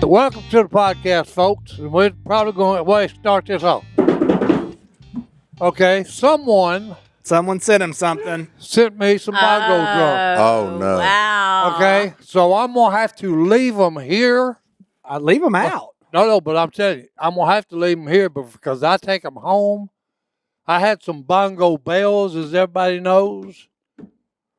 Welcome to the podcast, folks. And we're probably going to start this off. Okay, someone sent him something. sent me some bongo drums. Oh, no. Wow. Okay, so I'm going to have to leave them here. I leave him out. No, but I'm telling you, I'm going to have to leave them here because I take them home. I had some bongo bells, as everybody knows.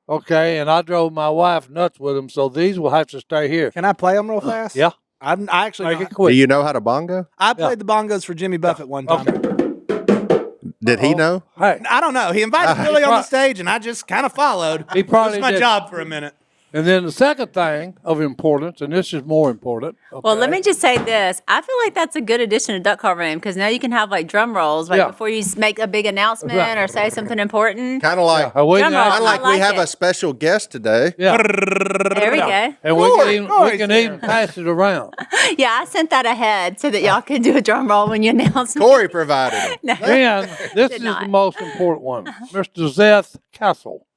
Okay, and I drove my wife nuts with them, so these will have to stay here. Can I play them real fast? Yeah. I actually Make know- it quick. Do you know how to bongo? I played the bongos for Jimmy Buffett one time. Okay. Did he know? Hey, I don't know. He invited Billy on the stage, and I just kind of followed. He probably It was my did. job for a minute. and then the second thing of importance, and this is more important. Well, let okay? me just say this. I feel like that's a good addition to Duck Call Room because now you can have like drum rolls right Yeah. before you make a big announcement Right. or say something important. Kind of like, We Drum can roll. actually- like I we have it. a special guest today. yeah. There we go. And we Corey's can here. even pass it around. Yeah, I sent that ahead so that y'all can do a drum roll when you announce. Corie provided it. And this Did is not. the most important one. Mr. Zeth Castle,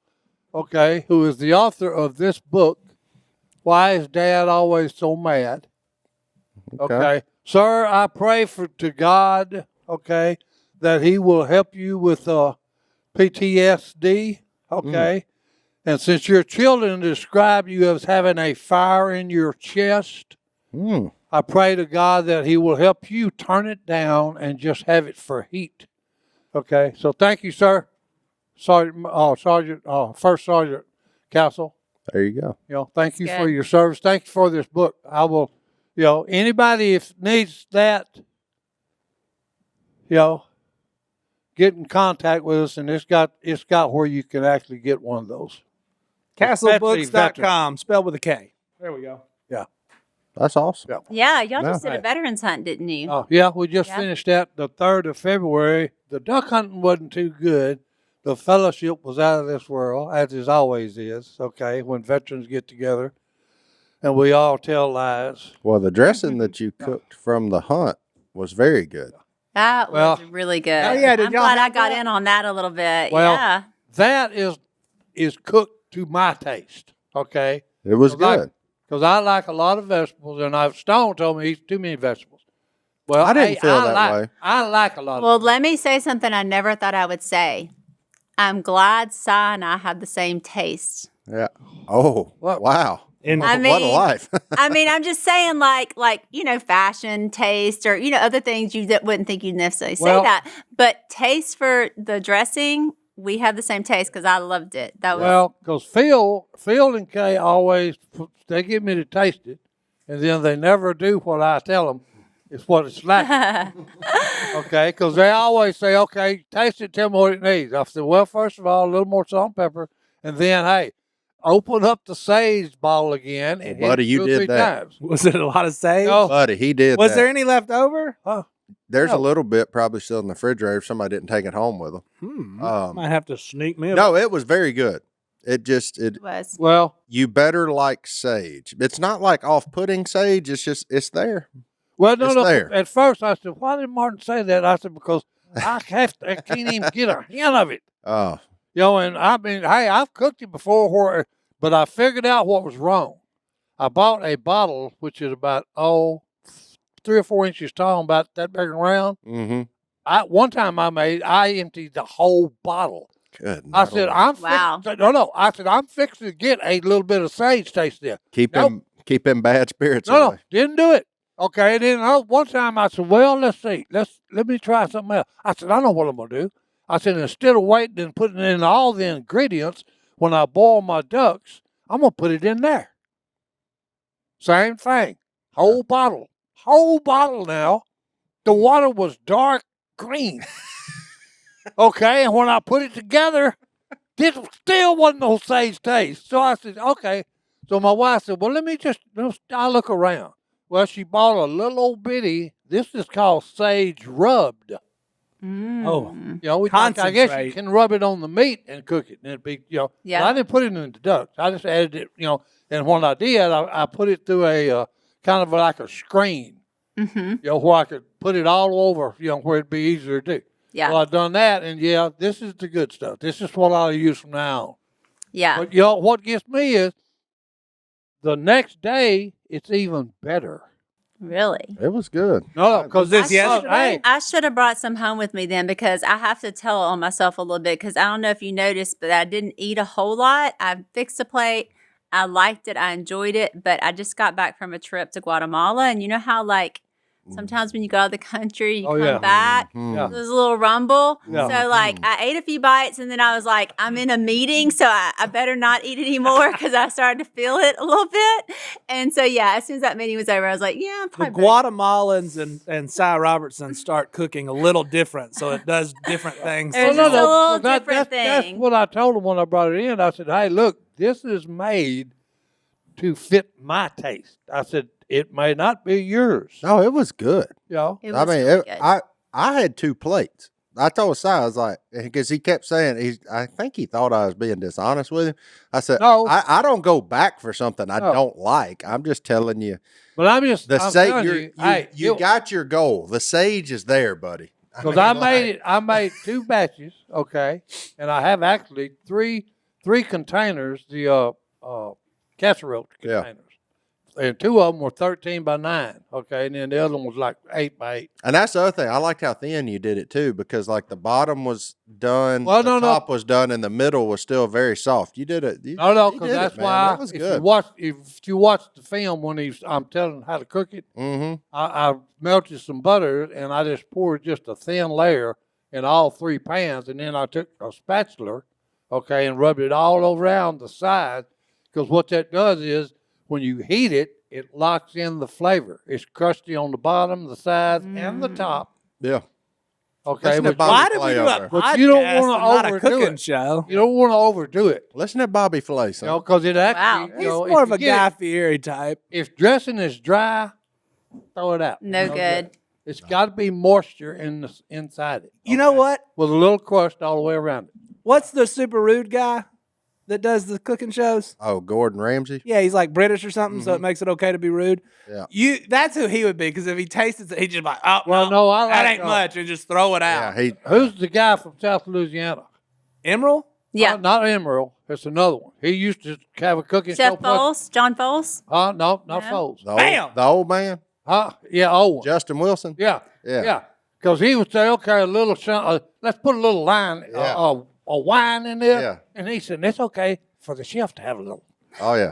okay, who is the author of this book, Why Is Dad Always So Mad? Okay. Sir, I pray to God, okay, that he will help you with PTSD, okay? And since your children describe you as having a fire in your chest, I pray to God that he will help you turn it down and just have it for heat. Okay, so thank you, sir. First Sergeant Castle. There you go. Thank you That's for good. your service. Thank you for this book. I will, anybody if needs that, get in contact with us, and it's got where you can actually get one of those. Castlebooks.com, spelled with a K. There we go. Yeah. That's awesome. Yeah, y'all just did Right. a veterans hunt, didn't you? Oh, yeah, we just Yeah. finished that the 3rd of February. The duck hunting wasn't too good. The fellowship was out of this world, as it always is, okay, when veterans get together and we all tell lies. Well, the dressing that you cooked from the hunt was very good. That Well- was really good. Oh, yeah, did I'm y'all glad I have got that? in on that a little bit. Well, yeah. That is cooked to my taste, okay? It was Well, good. Because I like a lot of vegetables, and Stone told me he eats too many vegetables. Well, I didn't feel that way. I like a lot Well, of let me say something I never thought I would say. I'm glad Si and I have the same taste. Yeah. Oh, What? wow. And I What a mean- life. I mean, I'm just saying, like fashion taste or other things you wouldn't think you'd necessarily say Well- that. But taste for the dressing, we have the same taste because I loved it. That was Well, because Phil and Kay always, they get me to taste it, and then they never do what I tell them. It's what it's like. Okay, because they always say, okay, taste it, tell me what it needs. I said, well, first of all, a little more salt and pepper, and then, hey, open up the sage bottle again and hit Buddy, it you 2 or did 3 that. times. was it a lot of sage? No. Buddy, he did Was that. there any left over? There's No. a little bit probably still in the refrigerator if somebody didn't take it home with them. Might have to sneak me. No, it was very good. It was. Well, you better like sage. It's not like off-putting sage. It's just, it's there. no, It's there. At first, I said, why did Martin say that? I said, because I can't even get a hint of it. Oh, And I mean, hey, I've cooked it before, but I figured out what was wrong. I bought a bottle, which is about, 3 or 4 inches tall, about that big around. mm-hmm. One time I emptied the whole bottle. Good. I said, Wow. I said, I'm fixing to get a little bit of sage taste there. keep Nope. him bad spirits No, away. didn't do it. Okay, and then one time I said, well, let's see. Let me try something else. I said, I know what I'm going to do. I said, instead of waiting and putting in all the ingredients, when I boil my ducks, I'm going to put it in there. Same thing. Whole bottle now. The water was dark green. Okay, and when I put it together, it still wasn't no sage taste. So I said, okay. So my wife said, well, I'll look around. Well, she bought a little old bitty. This is called sage rubbed. Oh, I guess you Concentrate. can rub it on the meat and cook it, and it'd be, Yeah. But I didn't put it in the ducks. I just added it, and when I did, I put it through a kind of like a screen, where I could put it all over, where it'd be easier to do. Yeah. Well, I've done that, and this is the good stuff. This is what I'll use from now on. Yeah. But what gets me is the next day it's even better. Really? It was good. No, because this this yesterday? Hey, I should have brought some home with me then because I have to tell on myself a little bit because I don't know if you noticed, but I didn't eat a whole lot. I fixed a plate. I liked it. I enjoyed it, but I just got back from a trip to Guatemala. And you know how, like, sometimes when you go out of the country, you come yeah. back, Yeah. there's a little rumble. Yeah. So, like, I ate a few bites and then I was like, I'm in a meeting, so I better not eat anymore because I started to feel it a little bit. And so, yeah, as soon as that meeting was over, I was like, yeah, I'm The probably Guatemalans and Si Robertson start cooking a little different, so it does different things. There's Well, just a little that- different that's thing. what I told him when I brought it in. I said, hey, look, this is made to fit my taste. I said, it may not be yours. No, it was good. You know? It I was mean, really good. I had 2 plates. I told Si, I was like, because he kept saying, I think he thought I was being dishonest with him. I said, No. I don't go back for something I No. don't like. I'm just telling you. But I'm I'm telling telling you, hey, you got your goal. The sage is there, buddy. because I made 2 batches, okay, and I have actually three containers, the casserole Yeah. containers, and 2 of them were 13 by 9, okay, and then the other one was like 8 by 8. And that's the other thing. I liked how thin you did it too, because like the bottom was done, Well, the no. top was done, and the middle was still very soft. You did it. No, you because did that's it, man. why It was if good. you watch the film when I'm telling how to cook it, Mm-hmm. I melted some butter and I just poured just a thin layer in all 3 pans, and then I took a spatula, okay, and rubbed it all around the side, because what that does is when you heat it, it locks in the flavor. It's crusty on the bottom, the sides, and the top. Yeah. Okay, Listen to but Bobby Why did we Flay do over a there. But podcast you don't and wanna not a overdo cooking it. show? you don't want to overdo it, Listen to Bobby Flay, son. you know, because it actually, Wow. He's you know, more if of a you get Guy it- Fieri type. If dressing is dry, throw it out. No good. It's got to be moisture inside it. You know what? With a little crust all the way around it. What's the super rude guy that does the cooking shows? Oh, Gordon Ramsay. Yeah, he's like British or something, so it makes it okay to be rude. Yeah. That's who he would be, because if he tastes it, he's just like, oh, Well, no, I that like, ain't much, and just throw it Yeah. out. He. Who's the guy from South Louisiana? Emerald? Yeah. Not Emerald. It's another one. He used to have a cooking show. Chef Foles, John Foles. Huh? No, not No. Foles. Bam! The old man, Huh? Yeah, Owen. Justin Wilson. Yeah. Yeah. Yeah. Because he would say, okay, a little, let's put a little line, Yeah. a wine in there. Yeah. And he said, it's okay for the chef to have a little. Oh yeah.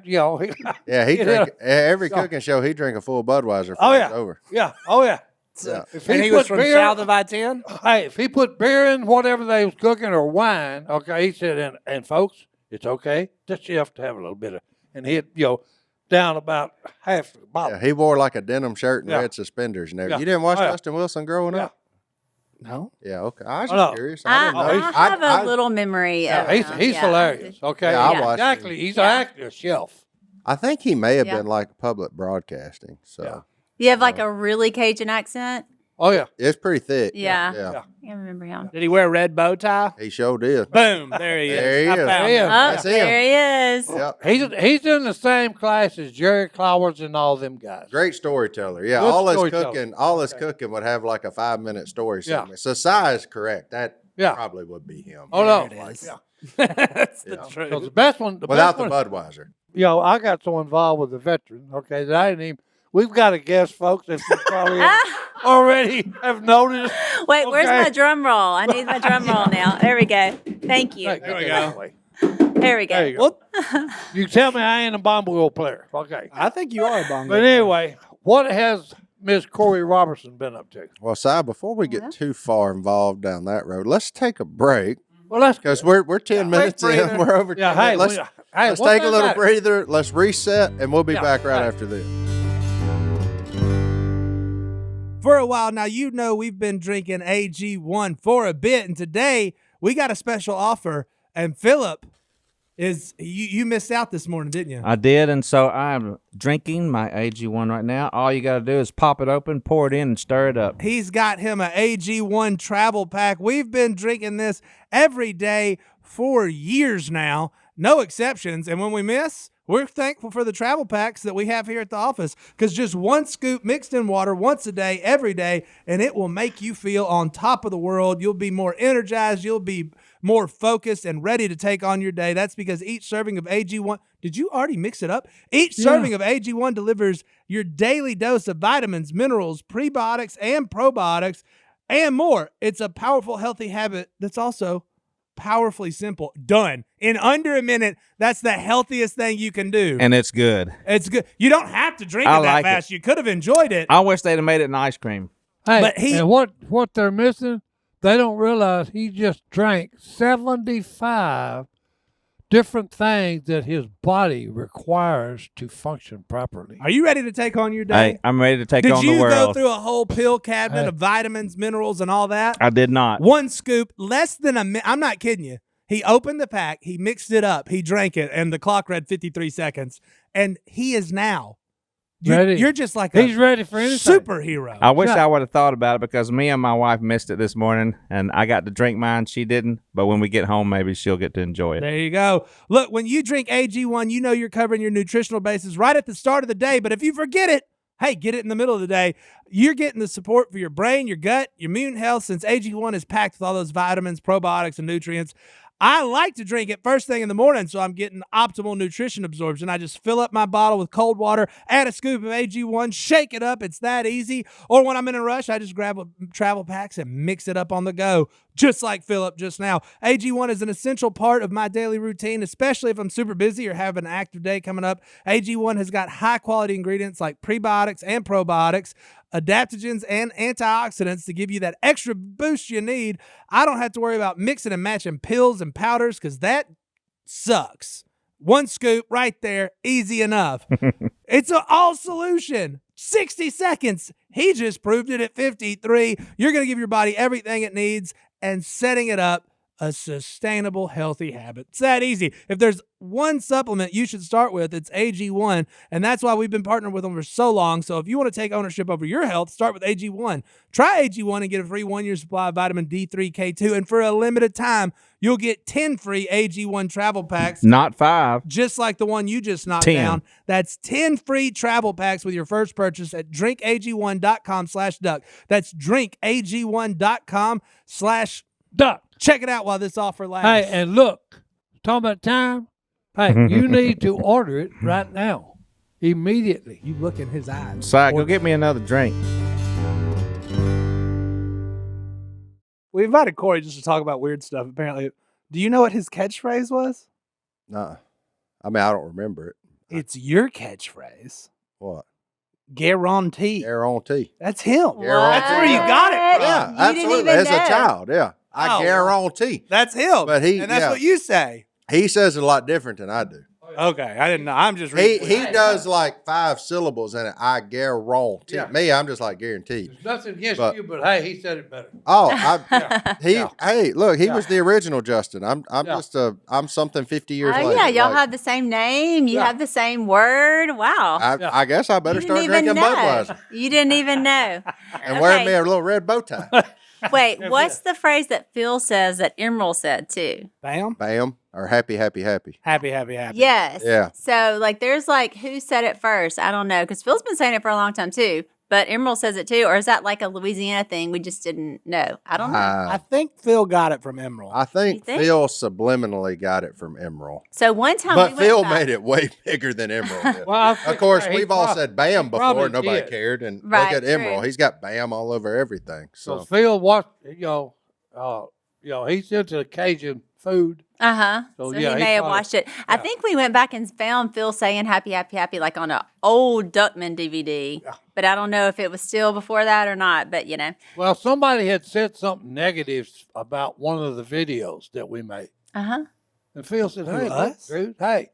You know, he, Yeah, he Yeah. drank every So- cooking show. He drank a full Budweiser. Before Oh, it yeah. was over. Yeah. Oh, yeah. Yeah. If And he was put from beer- south of I-10? Hey, if he put beer in whatever they was cooking or wine, okay, he said, and folks, it's okay the chef to have a little bit of, and he'd, down about half the bottle. Yeah, he wore like a denim shirt and Yeah. red suspenders and everything. Yeah. You didn't watch Oh, yeah. Justin Wilson growing up? No. Yeah, okay. I was Oh, just no. curious. I, didn't know. I have a little memory of Yeah, him. he's Yeah. hilarious. Okay, Yeah, I yeah, watched exactly. him. He's Yeah. actually a chef. I think he may have Yeah. been like public broadcasting. So Yeah. You have like a really Cajun accent? Oh yeah, it's pretty thick. Yeah. Yeah. I remember him. Did he wear a red bow tie? He sure did. Boom. There he is. There he I is. found Yeah. him. Oh, That's him. there he is. Yep. he's in the same class as Jerry Clowers and all them guys. Great storyteller. Yeah. Good all his storyteller. cooking would have like a 5-minute story Yeah. segment. So Si is correct. That Yeah. probably would be him. Oh no, There it is. yeah. That's the Yeah. So truth. the best one, Without best the one, Budweiser. I got so involved with the veteran. Okay, that I didn't even. We've got a guest, folks, that you probably already have noticed. Wait, where's Okay. my drum roll? I need my drum roll now. There we go. Thank you. Hey, There we get go. that way. There we go. There you go. Well, You tell me I ain't a bongo player. Okay. I think you are a bongo. But anyway, what has Miss Korie Robertson been up to? Well, Si, before we get too far involved down that road, let's take a break Well, let's because we're 10 minutes in. breather. We're over 10 Yeah, hey, minutes. Let's what's take a that little matter? breather. Let's reset, and we'll be Yeah, back right hey. after this. For a while now, we've been drinking AG1 for a bit, and today we got a special offer. And Phillip you missed out this morning, didn't you? I did, and so I'm drinking my AG1 right now. All you got to do is pop it open, pour it in, and stir it up. He's got him an AG1 travel pack. We've been drinking this every day for years now, no exceptions. And when we miss, we're thankful for the travel packs that we have here at the office, because just one scoop mixed in water once a day, every day, and it will make you feel on top of the world. You'll be more energized. You'll be more focused and ready to take on your day. That's because each serving of AG1, did you already mix it up? Each serving of AG1 delivers your daily dose of vitamins, minerals, prebiotics, and probiotics, and more. It's a powerful, healthy habit that's also powerfully simple. Done. In under a minute, that's the healthiest thing you can do. And it's good. It's good. You don't have to drink it I that like fast. You could have enjoyed it. I wish they'd have made it in ice cream. Hey, But and what they're missing, they don't realize he just drank 75 different things that his body requires to function properly. Are you ready to take on your day? Hey, I'm ready to take on the Did you go world. through a whole pill cabinet of vitamins, minerals, and all that? I did not. One scoop, less than a minute. I'm not kidding you. He opened the pack, he mixed it up, he drank it, and the clock read 53 seconds. And he is now Ready. You're just like He's ready for anything. superhero. I wish Yeah. I would have thought about it because me and my wife missed it this morning, and I got to drink mine. She didn't. But when we get home, maybe she'll get to enjoy it. There you go. Look, when you drink AG1, you know you're covering your nutritional bases right at the start of the day. But if you forget it, hey, get it in the middle of the day. You're getting the support for your brain, your gut, your immune health, since AG1 is packed with all those vitamins, probiotics, and nutrients. I like to drink it first thing in the morning, so I'm getting optimal nutrition absorption. I just fill up my bottle with cold water, add a scoop of AG1, shake it up. It's that easy. Or when I'm in a rush, I just grab a travel packs and mix it up on the go, just like Phillip just now. AG1 is an essential part of my daily routine, especially if I'm super busy or have an active day coming up. AG1 has got high-quality ingredients like prebiotics and probiotics, adaptogens, and antioxidants to give you that extra boost you need. I don't have to worry about mixing and matching pills and powders because that sucks. One scoop right there, easy enough. It's an all solution. 60 seconds. He just proved it at 53. You're going to give your body everything it needs and setting it up a sustainable, healthy habit. It's that easy. If there's one supplement you should start with, it's AG1, and that's why we've been partnered with them for so long. So if you want to take ownership over your health, start with AG1. Try AG1 and get a free 1-year supply of vitamin D3, K2, and for a limited time, you'll get 10 free AG1 travel packs. Not 5. Just like the one you just knocked 10. down. That's 10 free travel packs with your first purchase at drinkag1.com/duck. That's drinkag1.com/duck. Check it out while this offer lasts. Hey, and look, talking about time. Hey, you need to order it right now, immediately. You look in his eyes. Si, go get me another drink. We invited Korie just to talk about weird stuff, apparently. Do you know what his catchphrase was? Nah. I mean, I don't remember it. It's your catchphrase. What? Guarantee. Guarantee. That's him. Guarantee. That's where you got it from. Yeah, You didn't absolutely. even As a know. child, yeah. I Oh, guarantee. That's him. But he- and that's yeah. what you say. He says it a lot different than I do. Okay, I didn't know. I'm just He reading. does like 5 syllables in it. I guarantee. Yeah. Me, I'm just like guaranteed. There's nothing against But- you, but hey, he said it better. Oh, Yeah. hey, look, he Yeah. was the original Justin. I'm Yeah. I'm something 50 years Oh, later. yeah, y'all Like, have the same name. You Yeah. have the same word. Wow. Yeah. I guess I better You start didn't even drinking know. Budweiser You didn't even know. and wearing Okay. me a little red bow tie. Wait, what's the phrase that Phil says that Emerald said too? Bam. Bam. Or happy, happy, happy. Happy, happy, happy. Yes. Yeah. So, like, there's like, who said it first? I don't know, because Phil's been saying it for a long time too. But Emerald says it too, or is that like a Louisiana thing we just didn't know? I don't know. I think Phil got it from Emerald. I think You think? Phil subliminally got it from Emerald. So one time, But we Phil went back- made it way bigger than Emerald did. Well, I Of think- course, he we've all prob- said Bam he before. probably Nobody did. cared. And Right, look at Emerald. true. He's got Bam all over everything. So So Phil, what he's into Cajun food. So So, he yeah, he may have probably- watched it. I yeah. think we went back and found Phil saying "happy, happy, happy" like on an old Duckman DVD. But I don't know if it was still before that or not. But you know, Well, somebody had said something negative about one of the videos that we made. uh-huh. And Phil said, hey, look, us? dude, hey,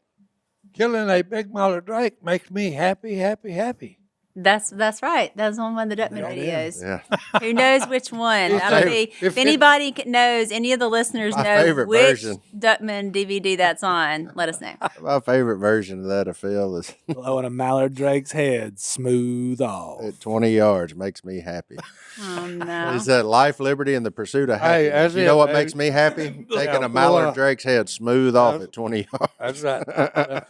killing a big mallard drake makes me happy, happy, happy. That's right. That's on one of the Duckman videos. yeah, Who knows which one? If That'll they- be if if anybody knows, any of the listeners My know favorite which version. Duckman DVD that's on. Let us know. my favorite version of that of Phil is Blowing a mallard drake's head smooth off. at 20 yards makes me happy. Oh no. He said, "Life, liberty, and the pursuit of Hey, happiness." that's You know it, what baby. makes me happy? Taking Yeah, a mallard well, drake's head smooth off at 20 yards. That's right.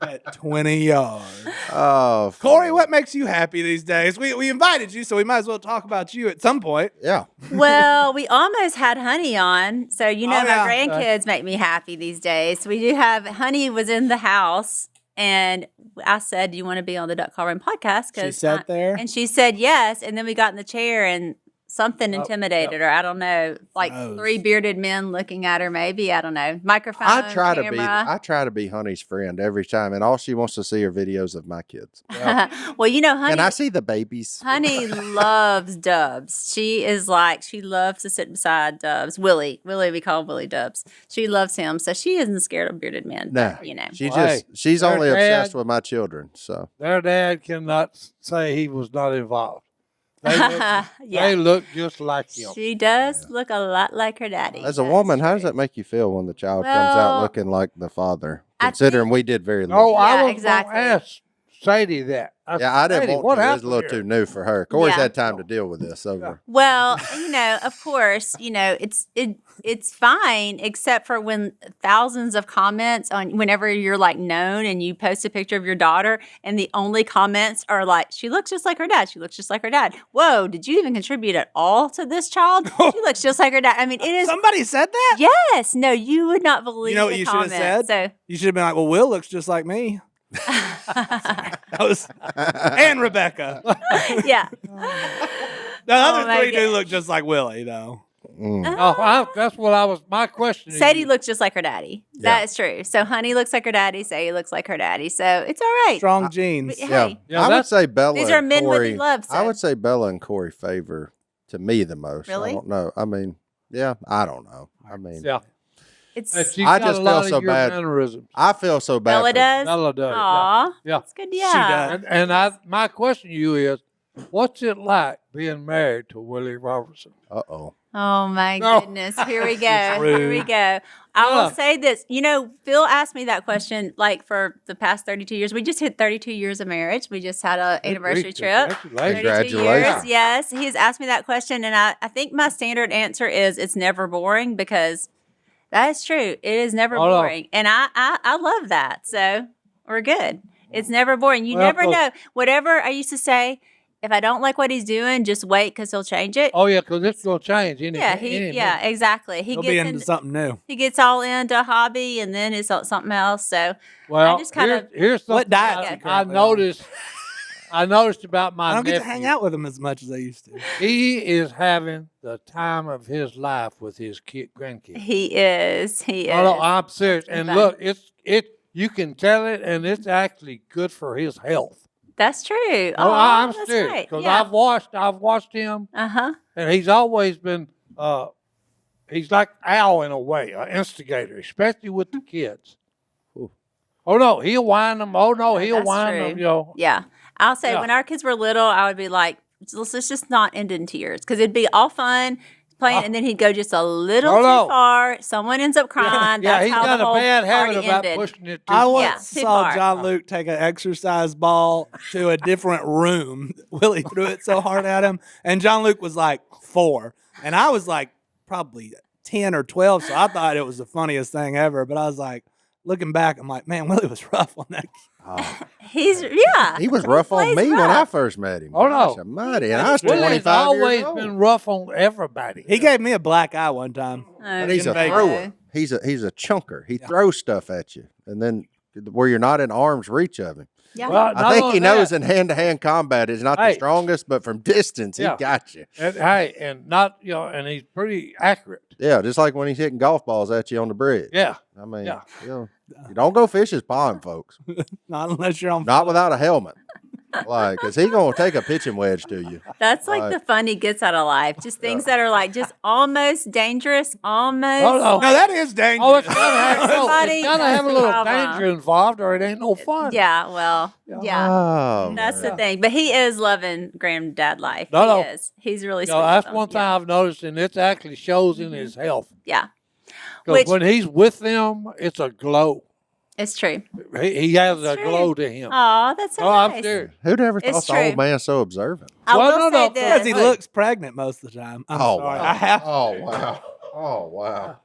At 20 yards. Oh, Korie, Phil. what makes you you happy these days? We invited you, so we might as well talk about you at some point. Yeah. Well, we almost had Honey on. So, Oh, my yeah. grandkids make me happy these days. We do have Honey was in the house, and I said, do you want to be on the Duck Call Room podcast? She sat there. And she said yes. And then we got in the chair and something intimidated her. I don't know. Like Froze. 3 bearded men looking at her, maybe. I don't know. Microphone, I try camera. to be Honey's friend every time, and all she wants to see are videos of my kids. Well, Honey. Can I see the babies? Honey loves Dubs. She loves to sit beside Dubs. Willie, we call Willie Dubs. She loves him, so she isn't scared of bearded men. Nah, But, she's their only dad- obsessed with my children. So Their dad cannot say he was not involved. They look, Yeah. they look just like him. She does look a lot like her daddy. as a That's woman, how does true. that make you feel when the child comes out Well, looking like the father? I Considering think- we did very No, little. I Yeah, was exactly. going to ask Sadie that. Yeah, I didn't Sadie, want what to. It was a happened little here? too new for her. Corey's Yeah. had time to deal with this over. Well, of course, it's fine, except for when thousands of comments on whenever you're like known and you post a picture of your daughter, and the only comments are like, "She looks just like her dad. She looks just like her dad." Whoa, did you even contribute at all to this child? She looks just like her dad. I mean, it is. Somebody said that? Yes, no, you would not believe. You know what the you should have comments. said? You should have been like, well, Will looks just like me. That was and Rebecca. So, yeah. The other my three do gosh. look just like Willie, though. That's what I was. My question. to Sadie you. looks just like her daddy. That is true. So Honey looks like her daddy. Sadie looks like her daddy. So it's all right. Strong genes. Hey, Yeah, Yeah, I would that's- say Bella. these are and men Corey, with love. So. I would say Bella and Corey favor to me the most. Really? I don't know. I mean, yeah, I don't know. I mean, Yeah. It's And she's I got just a feel lot of so your bad. mannerisms. I feel so bad. Bella for- does. Bella does. Aw, Yeah. that's good. Yeah. does. And my question to you is, what's it like being married to Willie Robertson? Uh-oh. Oh my No. goodness. Here we go. Here we rude. go. I will Yeah. say this. Phil asked me that question like for the past 32 years. We just hit 32 years of marriage. We just had an anniversary trip. Congratulations. 32 Congratulations. years. Yes. He's asked me that question. And I think my standard answer is it's never boring, because that is true. It is never Oh, no. boring. And I love that. So we're good. It's never boring. You Well, never cool. know. Whatever I used to say, if I don't like what he's doing, just wait, because he'll change it. Oh, yeah, because it's going to change. Yeah, exactly. He'll be into something new. He gets all into a hobby, and then it's something else. So Well, I just kinda- here's something What diet I, is he I currently on? noticed. I noticed about my I don't nephew. get to hang out with him as much as I used to. He is having the time of his life with his grandkids. he is. He is. No, I'm serious. And fun. look, you can tell it, and it's actually good for his health. That's true. Oh, I'm that's serious right. because Yeah. I've watched him, Uh-huh. and he's always been he's like Al in a way, an instigator, especially with the kids. Ooh. Oh no, he'll wind them. Oh no, he'll That's wind true. them. You know, Yeah. I'll say Yeah. when our kids were little, I would be like, let's just not end in tears, because it'd be all fun playing, and then he'd go just a little No. too far. Someone ends up crying. yeah, That's he's how got the a whole bad habit party about ended. pushing it too I far. once Yeah, too saw far. John Luke take an exercise ball to a different room. Willie threw it so hard at him, and John Luke was like 4, and I was like probably 10 or 12, so I thought it was the funniest thing ever. But I was like, looking back, I'm like, man, Willie was rough on that. He was rough on plays me when I rough. first met him. Oh, no. Gosh almighty, and I was Willie's 25 always years old. been rough on everybody. He gave me a black eye one time. Oh, But he's a Vegas. thrower. He's a chunker. He throws stuff at you, and then where you're not in arm's reach of him. Yeah. Well, not I think only he knows that, in hand-to-hand combat is not the Hey. strongest, but from distance he Yeah. got you. and, hey, and not and he's pretty accurate. Yeah, just like when he's hitting golf balls at you on the bridge. Yeah, I mean, Yeah. you don't go fish his pond, folks. Not unless you're on. Not without a helmet. Like, because he going to take a pitching wedge to you. That's like Right. the fun he gets out of life. Just things that are like just almost dangerous, almost. Oh, no. No, that is dangerous. oh, it's gotta have, Somebody it's gotta has have a a little problem. danger involved, or it ain't no fun. Yeah, well, yeah. Oh, That's man. the thing. But he is loving granddad life. No. He is. He's really You sweet. know, that's with one them. thing I've noticed, and it actually shows in his health. Yeah. Because Which- when he's with them, it's a glow. It's true. He has a true. glow to him. Oh, that's so Oh, I'm nice. serious. Who'd ever It's thought the old true. man so observant? I Well, will no, say no, this. Because he Hey. looks pregnant most of the time. I'm Oh, sorry. wow. I have. Oh, wow. Oh, wow.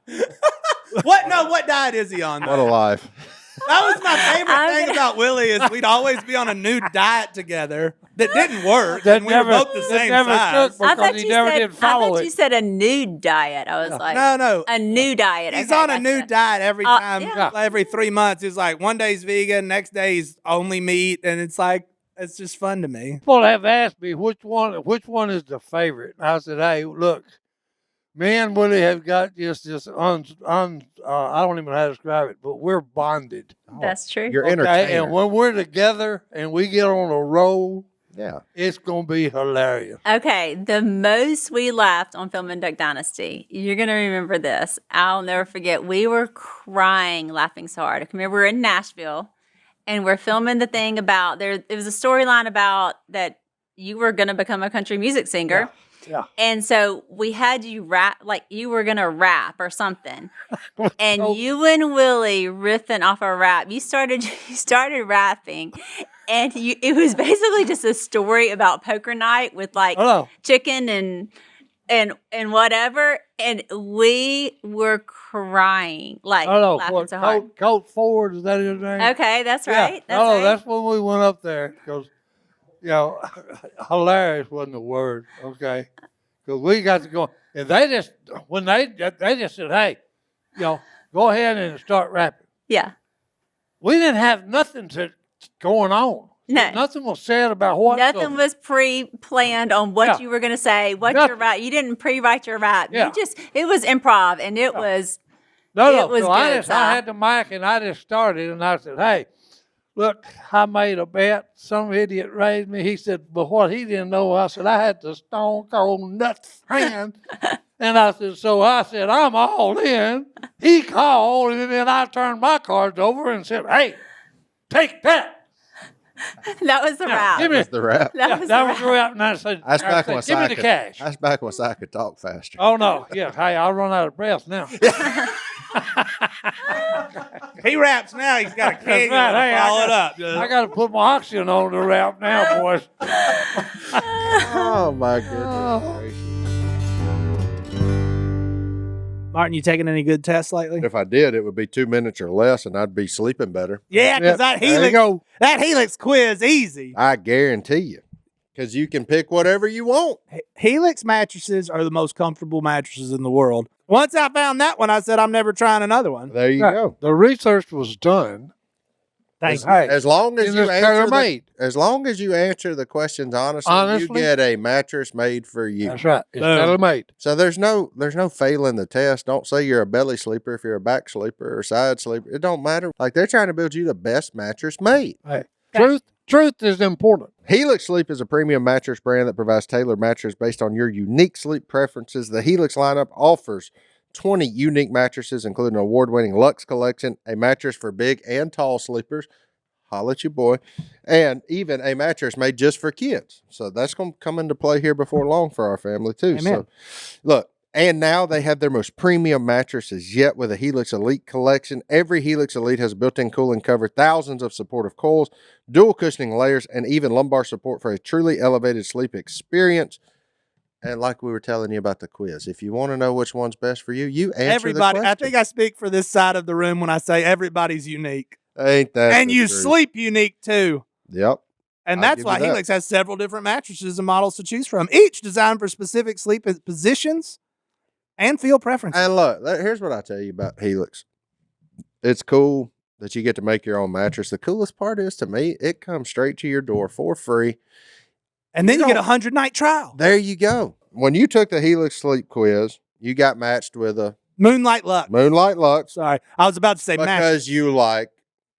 What? No, what diet is he on? What a life. That was my favorite thing about Willie is we'd always be on a new diet together that didn't work. That and we were both the that same never size. took because he never did follow you said a nude diet. I was like, No. a new diet. He's Okay, on a gotcha. new diet every time, yeah. every 3 months. It's like one day's vegan, next day's only meat, and it's like it's just fun to me. People have asked me which one is the favorite. And I said, hey, look, me and Willie have got just I don't even know how to describe it, but we're bonded. That's true. You're Okay, entertainer. and when we're together and we get on a roll, Yeah. it's gonna be hilarious. Okay, the most we laughed on filming Duck Dynasty. You're gonna remember this. I'll never forget. We were crying, laughing so hard. I can remember we're in Nashville, and we're filming the thing about there. It was a storyline about that you were gonna become a country music singer. Yeah. And so we had you rap, like you were gonna rap or something, and you and Willie riffing off a rap. You started rapping, and it was basically just a story about poker night with like chicken and whatever, and we were crying like laughing so hard. Colt Ford, is that his name? Okay, that's right. Yeah. That's right. That's when we went up there because, hilarious wasn't the word. Okay, because we got to go, and they just said, hey, go ahead and start rapping. Yeah. We didn't have nothing going on. No. Nothing was said about what. Nothing was pre-planned on what you were going to say, what your rap. You didn't pre-write your rap. Yeah. It was improv, and it was. No. was So good, I had the mic, and I just started, and I said, hey, look, I made a bet. Some idiot raised me. He said, but what he didn't know, I said, I had the stone cold nuts hand. And I said, I'm all in. He called, and then I turned my cards over and said, hey, take that. That was the rap. Give me the rap. That was the the rap. rap. And I said, give me the cash. That's back when I could talk faster. Oh, no. Yeah. Hey, I'll run out of breath now. He raps now. He's got a keg right. to Hey, follow it up. I got to put my oxygen on the rap now, boys. Oh, my goodness. Martin, you taking any good tests lately? If I did, it would be 2 minutes or less, and I'd be sleeping better. Yeah, because There you go. that Helix quiz easy. I guarantee you, because you can pick whatever you want. Helix mattresses are the most comfortable mattresses in the world. Once I found that one, I said I'm never trying another one. There you go. The research was done. Thanks. Hey, As long as and you it's answer tailor-made. the questions honestly, you Honestly? get a mattress made for you. That's right. It's Boom. tailor-made. So there's no failing the test. Don't say you're a belly sleeper if you're a back sleeper or side sleeper. It don't matter. Like, they're trying to build you the best mattress made. Hey, truth is important. Helix Sleep is a premium mattress brand that provides tailored mattresses based on your unique sleep preferences. The Helix lineup offers 20 unique mattresses, including an award-winning Luxe collection, a mattress for big and tall sleepers, holla at your boy, and even a mattress made just for kids. So that's going to come into play here before long for our family too. Amen. So look, and now they have their most premium mattresses yet with a Helix Elite collection. Every Helix Elite has a built-in cooling cover, thousands of supportive coils, dual cushioning layers, and even lumbar support for a truly elevated sleep experience. And like we were telling you about the quiz, if you want to know which one's best for you, you answer Everybody, the I question. think I speak for this side of the room when I say everybody's unique. Ain't that And the you truth? sleep unique too. Yep. And I'll that's give why you that. Helix has several different mattresses and models to choose from, each designed for specific sleep positions and feel preferences. And look, here's what I tell you about Helix. It's cool that you get to make your own mattress. The coolest part is, to me, it comes straight to your door for free. And then you get a 100-night trial. There you go. When you took the Helix sleep quiz, you got matched with a Moonlight Luxe. Moonlight Luxe Sorry, I was about to say mattress. because you like,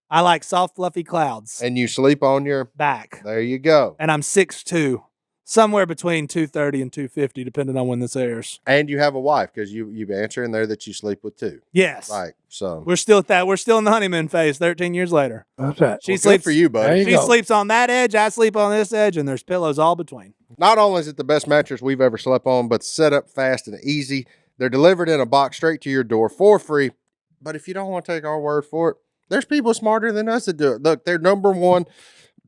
I like soft, fluffy clouds. and you sleep on your, Back. there you go. And I'm 6'2", somewhere between 230 and 250, depending on when this airs. And you have a wife because you answer in there that you sleep with too. Yes. Like, so. We're still at that. We're still in the honeymoon phase 13 years later. That's right. She Well, good sleeps for you, buddy. There you She go. sleeps on that edge. I sleep on this edge, and there's pillows all between. Not only is it the best mattress we've ever slept on, but set up fast and easy. They're delivered in a box straight to your door for free. But if you don't want to take our word for it, there's people smarter than us that do it. Look, they're #1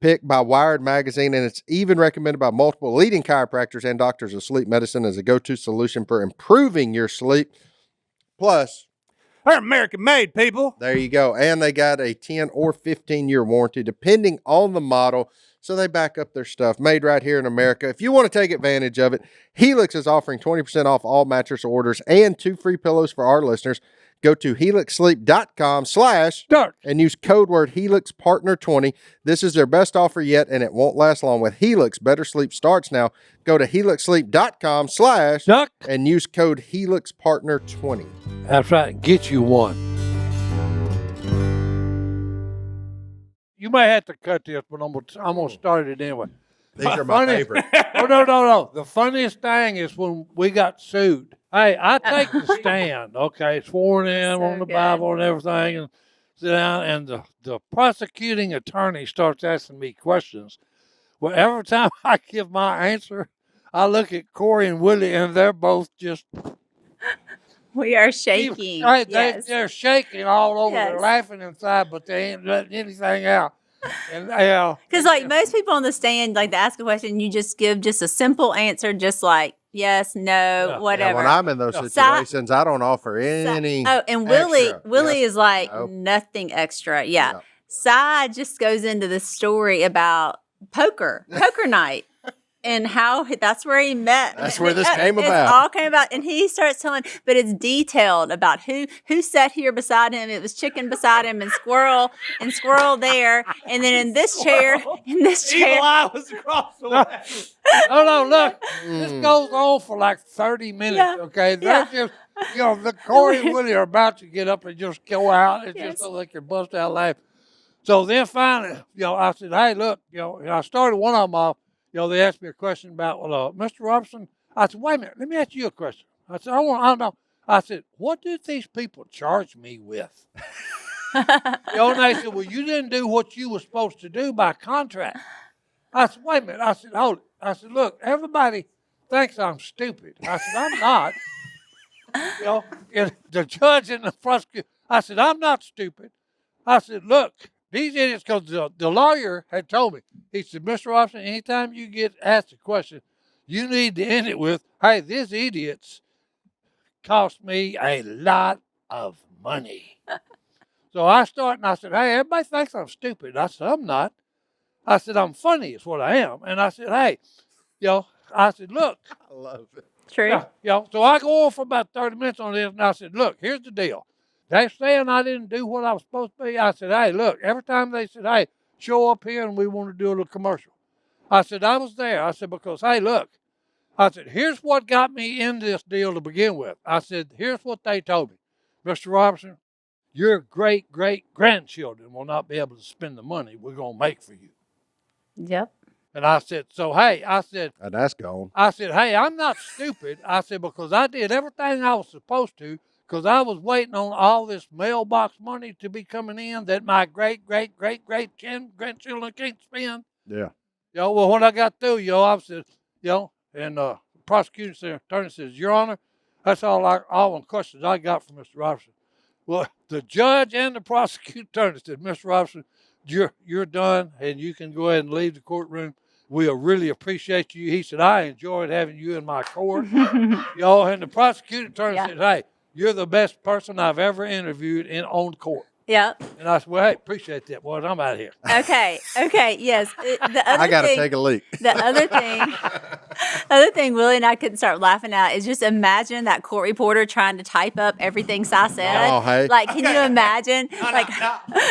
picked by Wired Magazine, and it's even recommended by multiple leading chiropractors and doctors of sleep medicine as a go-to solution for improving your sleep. Plus, They're American made, people. There you go. And they got a 10 or 15-year warranty, depending on the model. So they back up their stuff, made right here in America. If you want to take advantage of it, Helix is offering 20% off all mattress orders and 2 free pillows for our listeners. Go to helixsleep.com/ and use code word HelixPartner20. This is their best offer yet, and it won't last long. With Helix, better sleep starts now. Go to helixsleep.com/ and use code HelixPartner20. That's right. Get you one. You may have to cut this, but I'm gonna start it anyway. These are my favorite. Oh, no. The funniest thing is when we got sued. Hey, I take the stand, okay, sworn in So on the good. Bible and everything, and sit down, and the prosecuting attorney starts asking me questions. Well, every time I give my answer, I look at Korie and Willie, and they're both just We are shaking. Right, Yes. they're shaking all over. They're Yes. laughing inside, but they ain't letting anything out. And Because like most people on the stand, like to ask a question, you just give just a simple answer, just like yes, no, Yeah. Yeah, whatever. when I'm in those Yeah. situations, I don't offer any. Oh, and Willie extra. Yes. is like Nope. nothing extra. Yeah. Yeah. Si just goes into this story about poker night. And how that's where he met. That's where this came It's about. all came about, and he starts telling, but it's detailed about who sat here beside him. It was chicken beside him, and squirrel there, and then in this chair, Evil Eye was across the way. no, look, this goes on for like 30 minutes, Yeah. okay? They're just, the Korie and Willie are about to get up and just go out and Yes. just so they can bust out laughing. So then finally, I said, hey, look, and I started one of them off. They asked me a question about, Mr. Robertson. I said, wait a minute, let me ask you a question. I said, I don't know. I said, what did these people charge me with? And they said, well, you didn't do what you were supposed to do by contract. I said, wait a minute. I said, hold it. I said, look, everybody thinks I'm stupid. I said, I'm not. And the judge and the prosecutor, I said, I'm not stupid. I said, look, these idiots, because the lawyer had told me, he said, Mr. Robertson, anytime you get asked a question, you need to end it with, hey, these idiots cost me a lot of money. So I start and I said, hey, everybody thinks I'm stupid. I said, I'm not. I said, I'm funny is what I am. And I said, hey, I said, look. I love it. True. So I go on for about 30 minutes on this, and I said, look, here's the deal. They're saying I didn't do what I was supposed to be. I said, hey, look, every time they said, hey, show up here and we want to do a little commercial. I said, I was there. I said, because, hey, look. I said, here's what got me in this deal to begin with. I said, here's what they told me. Mr. Robertson, your great-great-grandchildren will not be able to spend the money we're going to make for you. Yep. And I said, so, hey, That's gone. I said, hey, I'm not stupid. I said, because I did everything I was supposed to, because I was waiting on all this mailbox money to be coming in that my great-great-great-great-grandchildren can't spend. Yeah. Well, when I got through, I said, and the prosecuting attorney says, Your Honor, that's all the questions I got from Mr. Robertson. Well, the judge and the prosecuting attorney said, Mr. Robertson, you're done, and you can go ahead and leave the courtroom. We really appreciate you. He said, I enjoyed having you in my court. And the prosecuting attorney said, hey, you're the best person I've ever interviewed on court. Yep. And I said, well, hey, appreciate that, boys. I'm out of here. Okay. Yes. The other I got to thing, take a leak. The other thing Willie and I couldn't start laughing at is just imagine that court reporter trying to type up everything Si said. Oh, hey. Like, can you imagine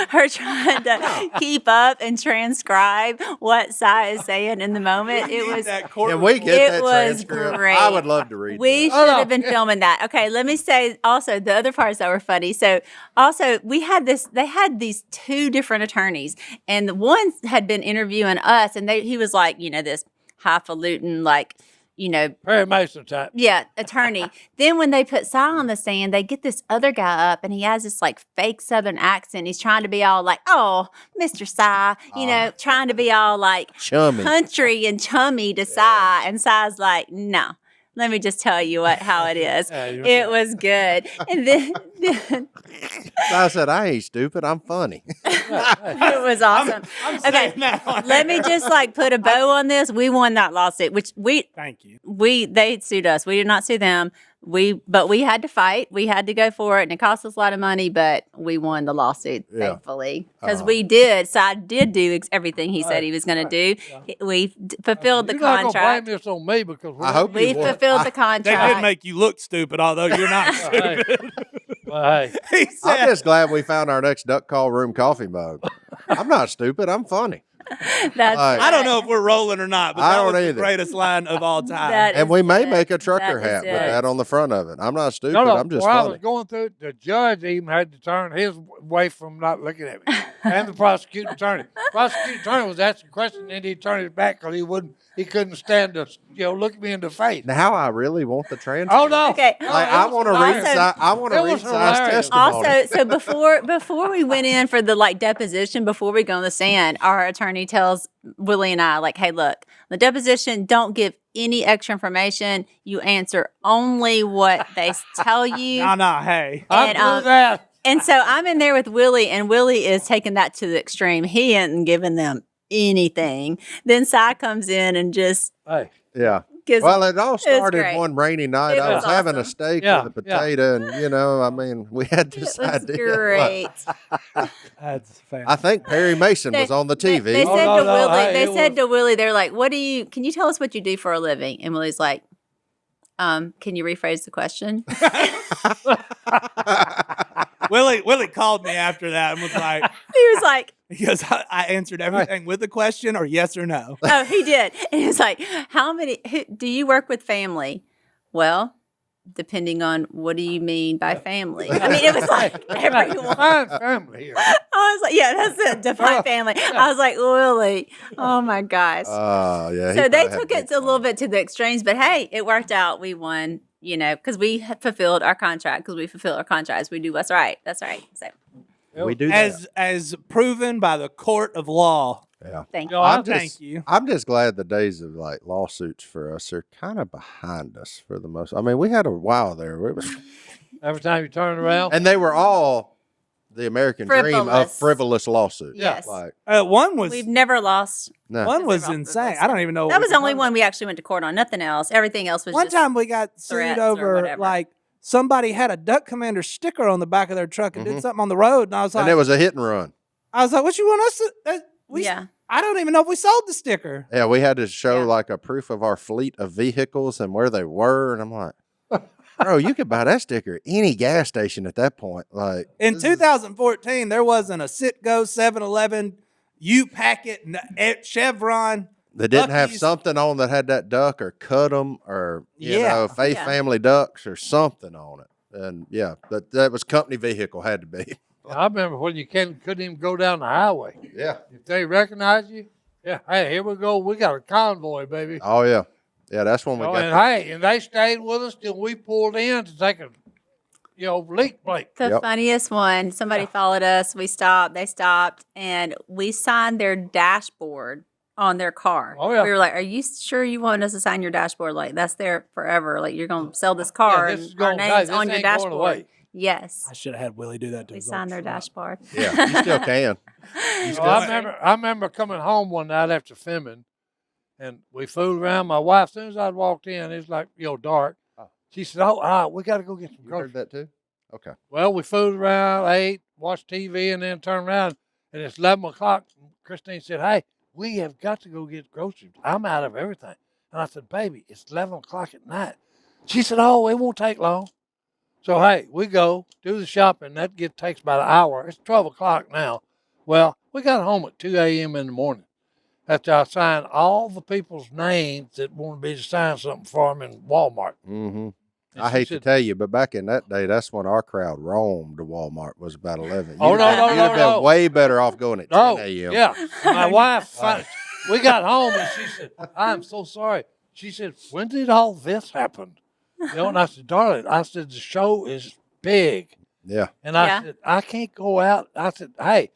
her trying to keep up and transcribe what Si is saying in the moment? It was Can we get It that was transcript? great. I would love to read we that. should have been filming that. Okay, let me say also the other parts that were funny. So also we had they had these two different attorneys, and the one had been interviewing us, and he was like, this highfalutin, like, Perry Mason type. yeah, attorney. Then when they put Si on the stand, they get this other guy up, and he has this like fake Southern accent. He's trying to be all like, "Oh, Mr. Si," trying to be all like Chummy. country and chummy to Si, and Si's like, "No, let me just tell you how it is." Yeah, It was good, and then I said, I ain't stupid. I'm funny. it was awesome. Okay, let me just like put a bow on this. We won that lawsuit, which Thank you. they sued us. We did not sue them, But we had to fight. We had to go for it, and it cost us a lot of money, but we won the lawsuit, Yeah. thankfully. Because we did. Si did do everything he said he was going to do. We fulfilled the You're not contract. gonna blame this on me because I hope We you would. fulfilled the They contract. did make you look stupid, although you're not stupid. Well, hey, He I'm said, just glad we found our next duck call room coffee mug. I'm not stupid. I'm funny. That's I don't know if we're rolling or not, but I that don't was the either. greatest line of all time. That And is we may it. make a trucker That is hat with it. that on the front of it. I'm not stupid. no, I'm just when I funny. was going through it, the judge even had to turn his way from not looking at me, and the prosecuting attorney. Prosecuting attorney was asking questions, and he turned it back because he couldn't stand to look me in the face. Now I really want the transcript. Oh no! Okay. No, Like, it I was want to hilarious. read. I want to It read was Si's hilarious. testimony. Also, so before we went in for the deposition, before we go on the stand, our attorney tells Willie and I, hey, look, the deposition, don't give any extra information. You answer only what they tell you. No, hey. I and, blew that. And so I'm in there with Willie, and Willie is taking that to the extreme. He ain't giving them anything. Then Si comes in and just Hey, Yeah. gives Well, them. it all started great. one rainy night. It I was was having a awesome. steak Yeah, with a potato, and I mean, we had It this was idea. great. That's fantastic. I think Perry Mason was on the TV. They Oh, said no, to no, Willie, hey, they it said was- to Willie, they're like, can you tell us what you do for a living? And Willie's like, can you rephrase the question? Willie called me after that and was like, He was like, he goes, I answered everything with a question or yes or no. oh, he did. And he was like, do you work with family? Well, depending on what do you mean by family? I mean, it was like everyone. fine family here. I was like, yeah, that's it. Define family. I was like, Willie, oh my gosh. Oh, yeah. he So they probably had took big it a little bit to the extremes, but hey, it worked out. We won, because we had fulfilled our contract. Because we fulfill our contracts, we do what's right. That's right. So fun. We do that. As proven by the court of law. Yeah. thank You you. know, I'm Thank you. I'm just glad the days of lawsuits for us are kind of behind us for the most. I mean, we had a while there. It was, Every time you turn around, and they were all the American dream of Frivolous. frivolous lawsuits. Yes. Like, One was We've never lost. no. one was Never insane. lost. I don't even know. That what was we the only could- one we actually went to court on. Nothing else. Everything else was One just time we got sued threats or over whatever. somebody had a Duck Commander sticker on the back of their truck and did something on the road, and I was like, and it was a hit and run. what you want us to? Yeah. I don't even know if we sold the sticker. Yeah, we had to show Yeah. a proof of our fleet of vehicles and where they were, and I'm like, bro, you could buy that sticker at any gas station at that point. Like In this is- 2014, there wasn't a Citgo, 7-Eleven, U-Packet, Chevron. They didn't have Buc-ee's. something on that had that duck or cut them or Yeah. Faith Yeah. Family Ducks or something on it. And yeah, that was company vehicle had to be. I remember when you couldn't even go down the highway. Yeah. If they recognize you, yeah, hey, here we go. We got a convoy, baby. Oh yeah. Yeah, that's when we got And they stayed with us till we pulled in to take a, leak break. The Yep. funniest one, somebody followed us. We stopped. They stopped. And we signed their dashboard on their car. Oh, yeah. We were like, are you sure you want us to sign your dashboard? Like, that's there forever. Like, you're going to sell this car this is and our gonna- hey, name's this on your ain't going dashboard. away. Yes. I should have had Willie do that to We his signed old their truck. dashboard. Yeah, you still can. I remember coming home one night after filming, and we fooled around. My wife, as soon as I walked in, it's like, dark. Oh. She said, oh, we got to go get some You heard groceries. that too? Okay. Well, we fooled around, ate, watched TV, and then turned around, and it's 11 o'clock. Christine said, hey, we have got to go get groceries. I'm out of everything. And I said, baby, it's 11 o'clock at night. She said, oh, it won't take long. So, hey, we go, do the shopping. That takes about an hour. It's 12 o'clock now. Well, we got home at 2 a.m. in the morning after I signed all the people's names that wanted me to sign something for them in Walmart. Mm-hmm. And I she hate to said, tell you, but back in that day, that's when our crowd roamed to Walmart. Was about 11. Oh, You'd no, have- no, you'd no, have been no. way better off going at 10 Oh, a.m. yeah. My wife, we got home and she said, I'm so sorry. She said, when did all this happen? And I said, darling, the show is big. Yeah. And I Yeah. said, I can't go out. I said, hey,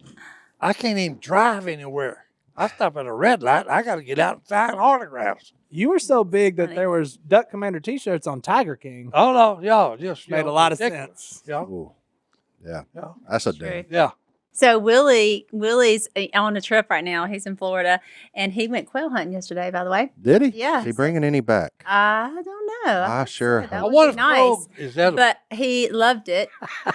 I can't even drive anywhere. I stop at a red light. I got to get out and sign autographs. You were so big that Funny. there was Duck Commander T-shirts on Tiger King. Oh, no, y'all just Made a lot of ridiculous. sense. Yeah, Ooh. Yeah. yeah, That's a True. day. yeah. So Willie's on a trip right now. He's in Florida, and he went quail hunting yesterday. By the way, Did he? Yes. Is he bringing any back? I don't know. I sure That hope would wonder be if nice. Frog is edible. But he loved it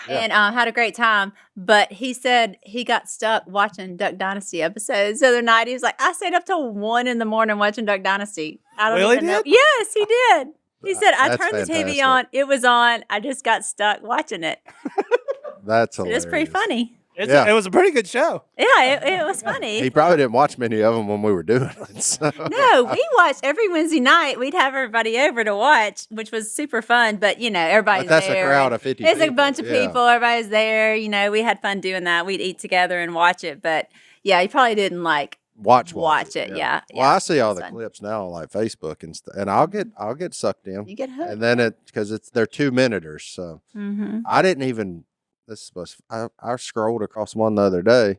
and had a great time. But he said he got stuck watching Duck Dynasty episodes the other night. He was like, I stayed up till 1 a.m. watching Duck Dynasty. I don't Really even know. did? Yes, he did. He said, I That's turned the TV fantastic. on. It was on. I just got stuck watching it. That's So hilarious. it's pretty funny. Yeah. It was a pretty good show. Yeah, it was funny. He probably didn't watch many of them when we were doing it. So. No, we watched every Wednesday night. We'd have everybody over to watch, which was super fun. But, everybody's But that's there. a crowd of 50 It's a people. bunch of Yeah. people. Everybody's there. We had fun doing that. We'd eat together and watch it. But, yeah, he probably didn't Watch it. Yeah. Well, I see all It's the fun. clips now on like Facebook and stuff, and I'll get sucked in. You get hooked. And then because they're 2-minuters, so Mm-hmm. I didn't even. I scrolled across one the other day.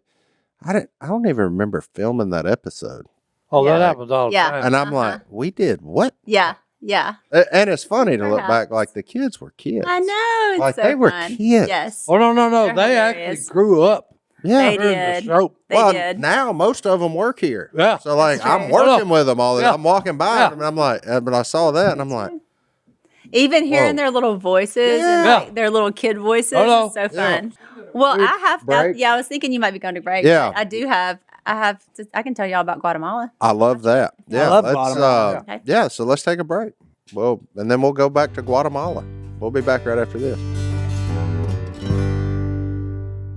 I don't even remember filming that episode, Oh, Yeah. that happens all the Yeah. time. and I'm Uh-huh. like, we did what? Yeah. Yeah. And it's funny to look back, Perhaps. like the kids were kids. I know. It's Like, so they were fun. kids. Yes. Oh, no. They're They hilarious. actually grew up Yeah. They during did. the show. They well, did. now most of them work here. Yeah. So like, That's I'm true. working with them all the Yeah. I'm walking by Yeah. them, and I'm like, but I saw that, and I'm like, Even hearing Whoa. their little voices and Yeah. their little kid voices Hello. is so Yeah. fun. Well, Good I have. break. I was thinking you might be going to break. Yeah. but I have. I can tell y'all about Guatemala. I love that. Yeah, love let's, Guatemala. Okay. yeah. So let's take a break. Well, and then we'll go back to Guatemala. We'll be back right after this.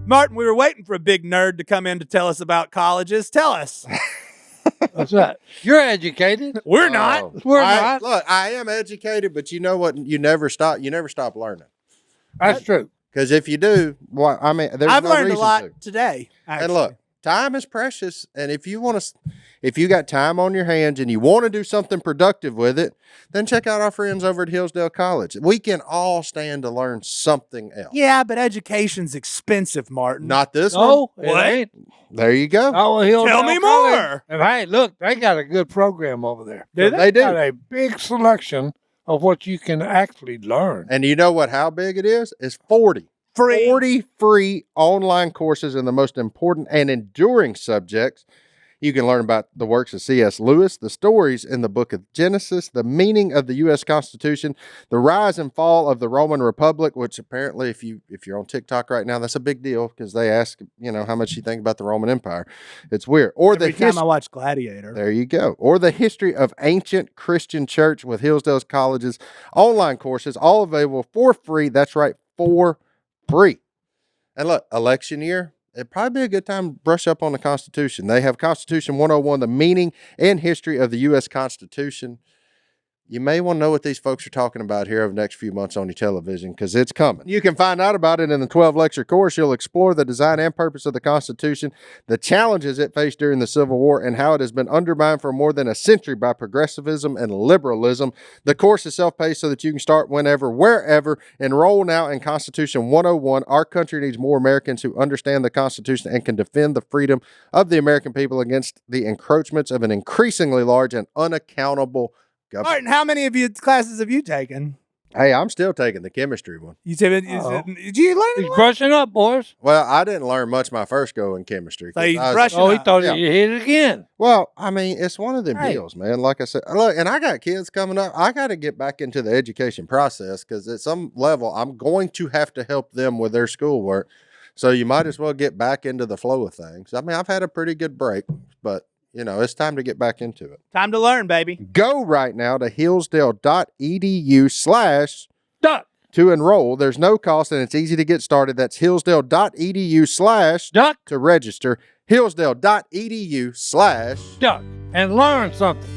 Martin, we were waiting for a big nerd to come in to tell us about colleges. Tell us. What's that? You're educated. We're not. Oh, We're I- not. Look, I am educated, but you know what? You never stop. You never stop learning. That's true. Because if you do, well, I mean, there's I've no learned a reason lot to. today. Actually. And look, time is precious, and if you got time on your hands and you want to do something productive with it, then check out our friends over at Hillsdale College. We can all stand to learn something else. Yeah, but education's expensive, Martin. Not this one. No, it What? ain't. There you go. Oh, Hillsdale Tell me College. more. And hey, look, they got a good program over there. Do they? They do. Got a big selection of what you can actually learn. And you know what? How big it is? It's 40. Free. 40 free online courses in the most important and enduring subjects. You can learn about the works of C.S. Lewis, the stories in the book of Genesis, the meaning of the U.S. Constitution, the rise and fall of the Roman Republic, which apparently, if you're on TikTok right now, that's a big deal because they ask, how much you think about the Roman Empire. It's weird. Or Every the time I watch Gladiator. There you go. Or the history of ancient Christian church with Hillsdale College's online courses, all available for free. That's right, for free. And look, election year, it'd probably be a good time to brush up on the Constitution. They have Constitution 101, the meaning and history of the U.S. Constitution. You may want to know what these folks are talking about here over the next few months on your television because it's coming. You can find out about it in the 12-lecture course. You'll explore the design and purpose of the Constitution, the challenges it faced during the Civil War, and how it has been undermined for more than a century by progressivism and liberalism. The course is self-paced so that you can start whenever, wherever. Enroll now in Constitution 101. Our country needs more Americans who understand the Constitution and can defend the freedom of the American people against the encroachments of an increasingly large and unaccountable government. Martin, how many of your classes have you taken? Hey, I'm still taking the chemistry one. You said, Uh-oh. did you learn He's a lot? brushing up, boys. Well, I didn't learn much my first go in chemistry. 'cause So he's I was- brushing Oh, he up. thought Yeah. you hit it again. Well, I mean, it's one of them Hey. deals, man. Like I said, look, and I got kids coming up. I got to get back into the education process because at some level, I'm going to have to help them with their schoolwork. So you might as well get back into the flow of things. I mean, I've had a pretty good break, but it's time to get back into it. Time to learn, baby. Go right now to hillsdale.edu/ Duck, to enroll. There's no cost and it's easy to get started. That's hillsdale.edu/ duck, to register. Hillsdale.edu/ duck, and learn something.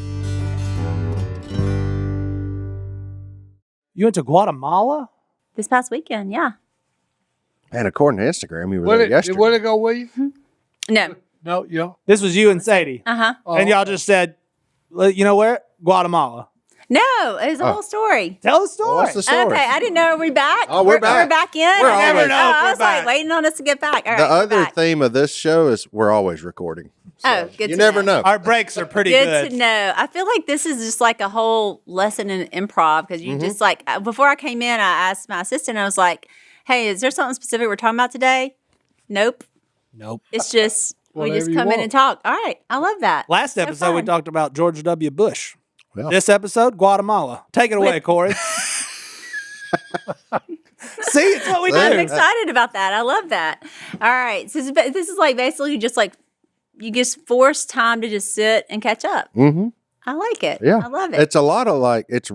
You went to Guatemala? This past weekend, yeah. And according to Instagram, you were Would there it, yesterday. would it go with you? No. No, yeah. This was you and Sadie. Uh-huh. Oh, And y'all just said, you know where? Guatemala. No, it was a whole story. Tell the story. What's the story? Okay, I didn't know. Are we back? Oh, we're back. We're back in? We're I always- never know if I we're was back. like waiting on us to get back. All right, The we're other back. theme of this show is we're always recording. Oh, good You to never know. Our breaks are pretty Good good. to know. I feel like this is just like a whole lesson in improv because you Mm-hmm. just like before I came in, I asked my assistant. I was like, "Hey, is there something specific we're talking about today?" Nope. Nope. It's just we Whatever just you come in want. and talk. All right, I love that. Last So episode, we fun. talked about George W. Bush. Well. This episode, Guatemala. Take it away, Korie. See, it's what we I'm do. I'm excited about that. I love that. All right, so this is like basically just like you just force time to just sit and catch up. Mm-hmm. I like it. Yeah. I love it. It's a lot of like, it's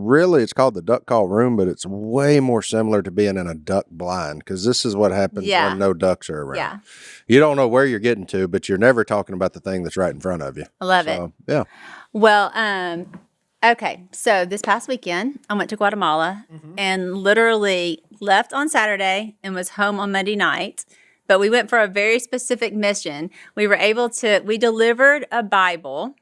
called the duck call room, but it's way more similar to being in a duck blind because this is what happens Yeah. when no ducks are around. Yeah. You don't know where you're getting to, but you're never talking about the thing that's right in front of you. I love it. So, yeah. Well, okay. So this past weekend, I went to Guatemala and literally left on Saturday and was home on Monday night. But we went for a very specific mission. We delivered a Bible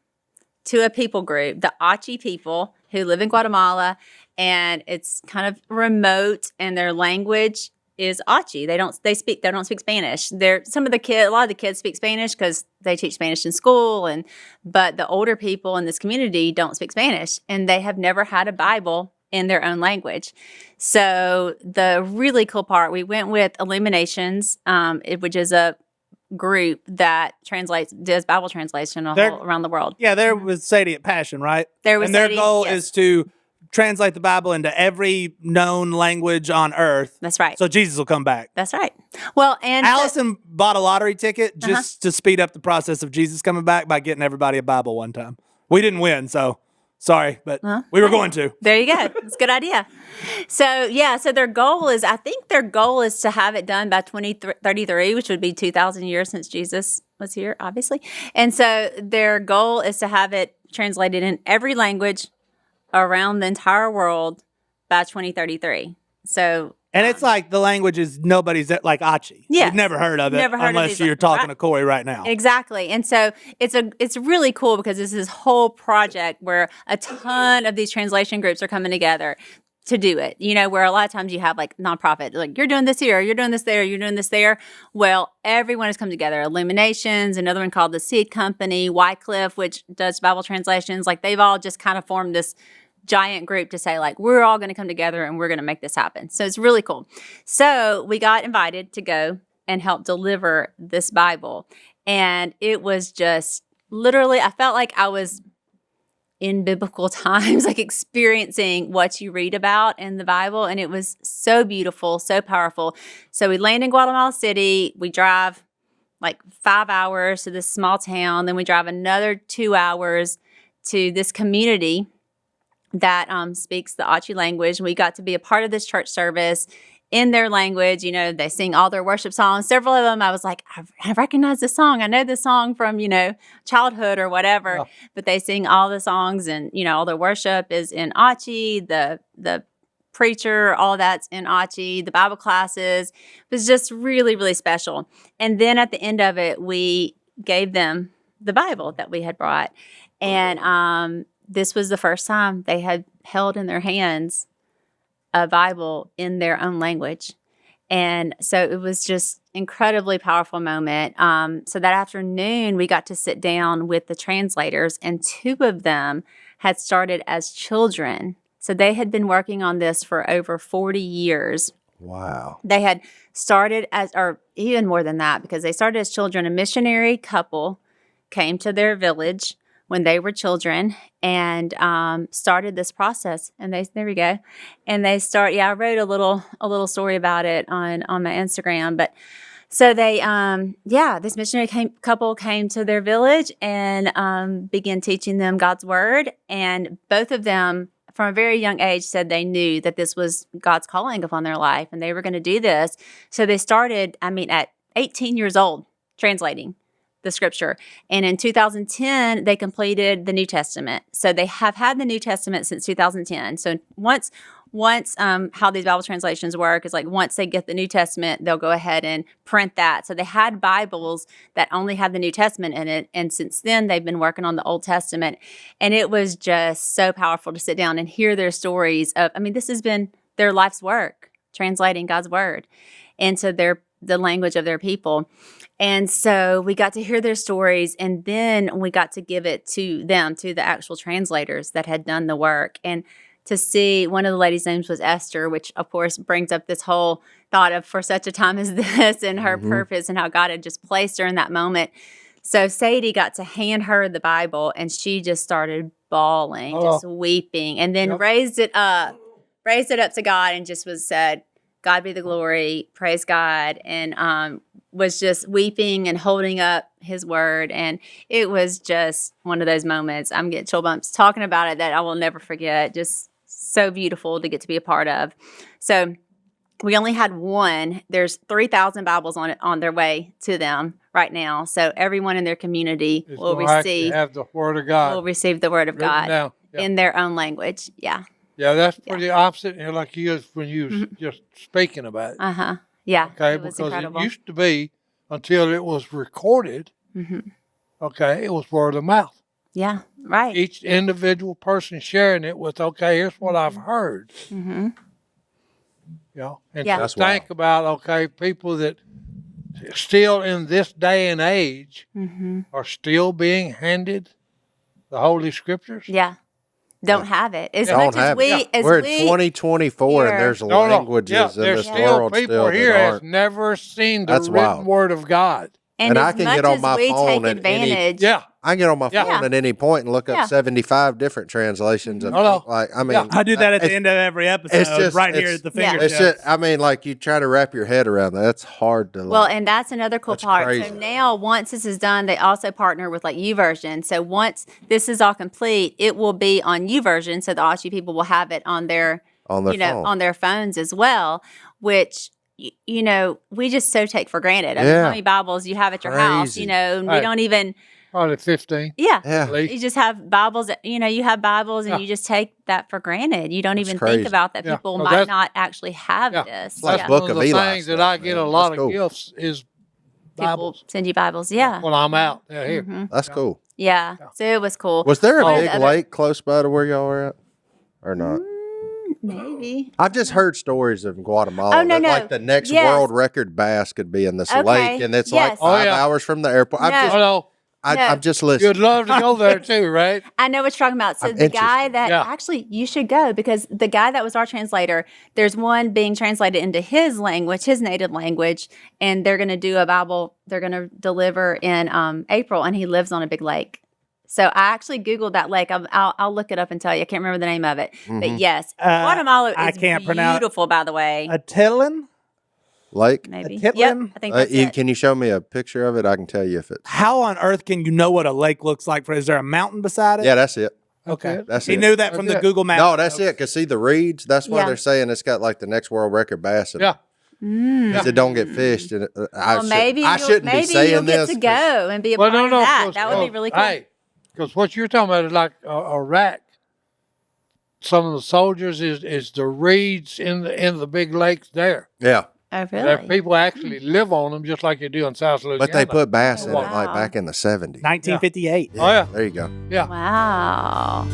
to a people group, the Achi people who live in Guatemala, and it's kind of remote, and their language is Achi. They don't speak Spanish. A lot of the kids speak Spanish because they teach Spanish in school, but the older people in this community don't speak Spanish, and they have never had a Bible in their own language. So the really cool part, we went with Illuminations, which is a group that does Bible translation around the world. Yeah, there was Sadie at Passion, right? There was and their Sadie, goal yes. is to translate the Bible into every known language on earth. That's right. So Jesus will come back. That's right. Well, and Allison bought a lottery ticket just to speed up the process of Jesus coming back by getting everybody a Bible one time. We didn't win, so sorry, but we were going to. there you go. It's a good idea. So their goal is to have it done by 2033, which would be 2,000 years since Jesus was here, obviously. And so their goal is to have it translated in every language around the entire world by 2033. So And it's like the language is nobody's like Achi. Yeah. You've never heard of it Never heard of unless these, you're talking right? to Korie right now. Exactly. And so it's really cool because it's this whole project where a ton of these translation groups are coming together to do it. You know, where a lot of times you have like nonprofit, like you're doing this here, you're doing this there, you're doing this there. Well, everyone has come together. Illuminations, another one called the Seed Company, Wycliffe, which does Bible translations. Like they've all just kind of formed this giant group to say like, we're all going to come together and we're going to make this happen. So it's really cool. So we got invited to go and help deliver this Bible. And it was just literally, I felt like I was in biblical times, like experiencing what you read about in the Bible. And it was so beautiful, so powerful. So we land in Guatemala City. We drive like 5 hours to this small town. Then we drive another 2 hours to this community that speaks the Achi language. We got to be a part of this church service in their language. You know, they sing all their worship songs. Several of them, I was like, I recognize this song. I know this song from, childhood or whatever. Yeah. But they sing all the songs and, all their worship is in Achi. The preacher, all that's in Achi. The Bible classes. It was just really, really special. And then at the end of it, we gave them the Bible that we had brought. And this was the first time they had held in their hands a Bible in their own language. And so it was just incredibly powerful moment. So that afternoon, we got to sit down with the translators, and 2 of them had started as children. So they had been working on this for over 40 years. Wow. They had started or even more than that, because they started as children. A missionary couple came to their village when they were children and started this process. And there we go. And they I wrote a little story about it on my Instagram. But so they, this missionary couple came to their village and began teaching them God's word. And both of them, from a very young age, said they knew that this was God's calling upon their life and they were going to do this. So they started, at 18 years old, translating the scripture. And in 2010, they completed the New Testament. So they have had the New Testament since 2010. So once how these Bible translations work is like once they get the New Testament, they'll go ahead and print that. So they had Bibles that only had the New Testament in it. And since then, they've been working on the Old Testament. And it was just so powerful to sit down and hear their stories of, this has been their life's work, translating God's word into the language of their people. And so we got to hear their stories, and then we got to give it to them, to the actual translators that had done the work. And to see one of the ladies' names was Esther, which of course brings up this whole thought of for such a time as this and her purpose and how God had just placed her in that moment. So Sadie got to hand her the Bible and she just started bawling, just weeping, and then raised it up to God and just said, God be the glory, praise God, and was just weeping and holding up his word. And it was just one of those moments. I'm getting chill bumps talking about it that I will never forget. Just so beautiful to get to be a part of. So we only had one. There's 3,000 Bibles on their way to them right now. So everyone in their community will receive the Word of God. Will receive the Word of God in their own language. Yeah. Yeah, that's pretty opposite. You know, like you was when you was just speaking about it. Yeah. Okay, it was because incredible. it used to be until it was recorded. Okay, it was word of mouth. Yeah. Right. Each individual person sharing it with, okay, here's what I've heard. You know, and to think about, okay, people that still in this day and age are still being handed the Holy Scriptures. Yeah. Don't have it. As Don't much as have we, it. as We're we, in 2024 and there's languages in there's this still world people still here that has aren't. never seen the That's written wild. Word of God. and I as can much get on as my we phone take at any- advantage, Yeah. I can get on my phone Yeah. at any point and look up Yeah. 75 different translations of like I mean I do that at the it's- end of every episode, it's just- right here it's- at the Yeah. fingertips. It's just, I mean, like you try to wrap your head around that. That's hard to. well, Like, and that's another cool That's part. crazy. So now, once this is done, they also partner with like YouVersion. So once this is all complete, it will be on YouVersion. So the Aussie people will have it on their, on their phone. on their phones as well, which we just so take for granted. I mean, Yeah. how many Bibles you have at your house, Crazy. and we Right. don't even, Probably 15. yeah. yeah, At least. You just have Bibles, you have Bibles and Yeah. you just take that for granted. You don't That's even crazy. think about that Yeah. people Well, might that's- not actually have Yeah. this. like Yeah. Book One of of the Eli things that stuff, I get man. a lot That's of cool. gifts is People Bibles. send you Bibles. Yeah. When I'm out. Yeah, here. That's cool. Yeah. So it was cool. Was there a One of big the other- lake close by to where y'all were at, or not? Maybe. I've just heard stories of Guatemala. Oh, no, that, no. Like the next Yes. world record bass could be in this Okay. lake, and it's like Yes. 5 hours from the airport. No. Oh, no. No. I'm just listening. You'd love to go there too, right? I know what you're talking about. So I'm the guy interested. that Yeah. actually you should go because the guy that was our translator, there's one being translated into his language, his native language, and they're going to do a Bible. They're going to deliver in April, and he lives on a big lake. So I actually Googled that lake. I'll look it up and tell you. I can't remember the name of it, but yes, Guatemala I is can't pronounce- beautiful. By the way, Atitlin? Lake. maybe. Titlin? Yep, I think that's it. Can you show me a picture of it? I can tell you if it's. How on earth can you know what a lake looks like? Is there a mountain beside it? Yeah, that's it. Okay. That's He it. knew that from That's the it. Google Maps. No, that's it. Cause see the reeds. That's why Yeah. they're saying it's got like the next world record bass. In Yeah. it. 'Cause it don't get fished. And Well, maybe I shouldn't maybe be saying you'll get this. to go and be a part of that. That would be really cool. Hey, because what you're talking about is like Iraq. Some of the soldiers is the reeds in the big lakes there. Yeah, Oh, There really? people actually live on them just like you do in South Louisiana. but they put bass in it Wow. like back in the 70s. 1958. Oh, yeah. There you go. Yeah. Wow.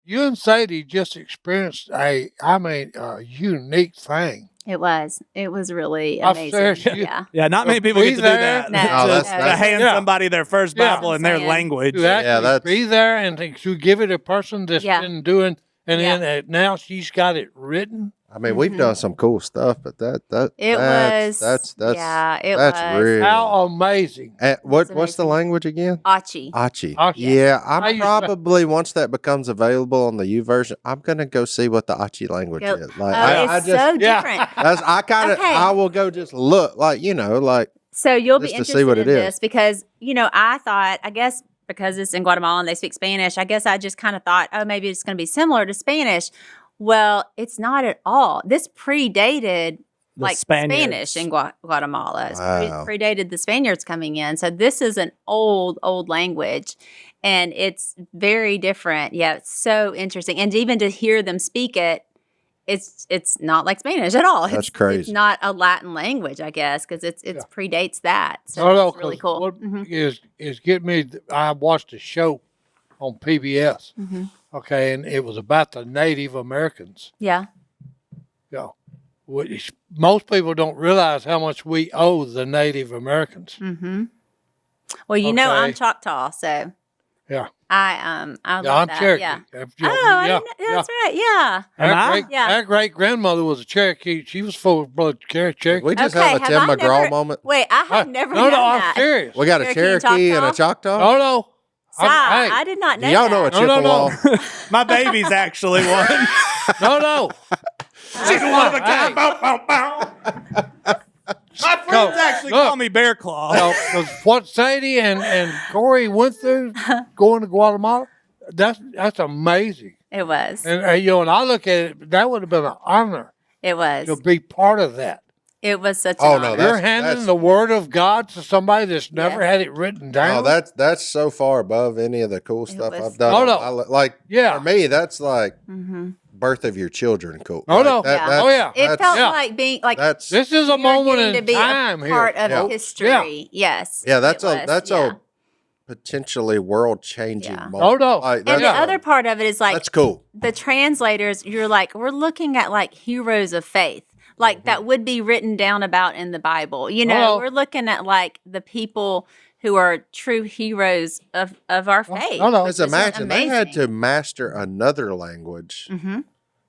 You and Sadie just experienced a unique thing. It was. It was really I'm amazing. serious, you- Yeah. Yeah, not many people Be get to do there. that. No, No, to, that's- to that's- hand Yeah. somebody their first Yeah. Bible in their Saying. language. To actually that's- be there and to give it a person that's Yeah. been doing, and Yeah. then now she's got it written. I mean, we've done some cool stuff, but It that's yeah, it that's was. real. How amazing! What's the amazing. language again? Achi. Achi. Achi. Yeah, I I'm used to- probably once that becomes available on the U version, I'm gonna go see what the Achi language Go- is. Like Oh, I it's just so Yeah. different. I kind of Okay. I will go just look like like So you'll be Just to interested see what in it is. this because, I guess because it's in Guatemala and they speak Spanish, I guess I just kind of thought, oh, maybe it's going to be similar to Spanish. Well, it's not at all. This predated The like Spaniards. Spanish in Guatemala. It's Wow. predated the Spaniards coming in. So this is an old language and it's very different. Yeah, it's so interesting. And even to hear them speak it, it's not like Spanish at all. That's It's crazy. not a Latin language, I guess, because it predates that. So No, it's really 'cause cool. What Mhm. is getting me? I watched a show on PBS. Mhm. Okay, and it was about the Native Americans. Yeah. Which most people don't realize how much we owe the Native Americans. Mm-hmm. Well, I'm Okay. Choctaw, so Yeah. I Yeah, love I'm that. Cherokee. Yeah. Yeah, Oh, I yeah, didn't know. That's right. Yeah. Am I? Yeah. Our great grandmother was a Cherokee. She was full blood Cherokee. We just Okay, have a have Tim I McGraw never- moment. Wait, I had never no, known no, I'm that. serious. We got a Cherokee and Cherokee and a Choctaw? Choctaw. No, no. Si, Hey, I did not know Do y'all know a that. No, no, Chippewa? no. My baby's actually one. no, no. She's one of a Hey. kind. Bow, bow, bow. My friends actually look. call me Bear Claw. Because what Sadie and Korie went through going to Guatemala, that's amazing. It was. And and I look at it, that would have been an honor It was. to be part of that. It was such Oh, an no, honor. that's- You're handing the word of God to somebody that's never Yes. had it written down. Oh, that's so far above any of the cool stuff was- I've done. Oh, no. Like, Yeah. for me, that's like Mm-hmm. birth of your children cool. Oh, Like, no. Yeah. that's- Oh, yeah. It that's- felt yeah. like being like That's This is a you're moment getting to in be time a here. part of Yeah. history. Yes. yeah, that's it was. Yeah. a potentially world changing Yeah. moment. Oh, no. Like, And that's, the other part of it is like that's cool. the translators, you're like, we're looking at like heroes of faith, like that would be written down about in the Bible. You know, Well- we're looking at like the people who are true heroes of our faith. no, no. Because This is imagine they had amazing. to master another language Mm-hmm.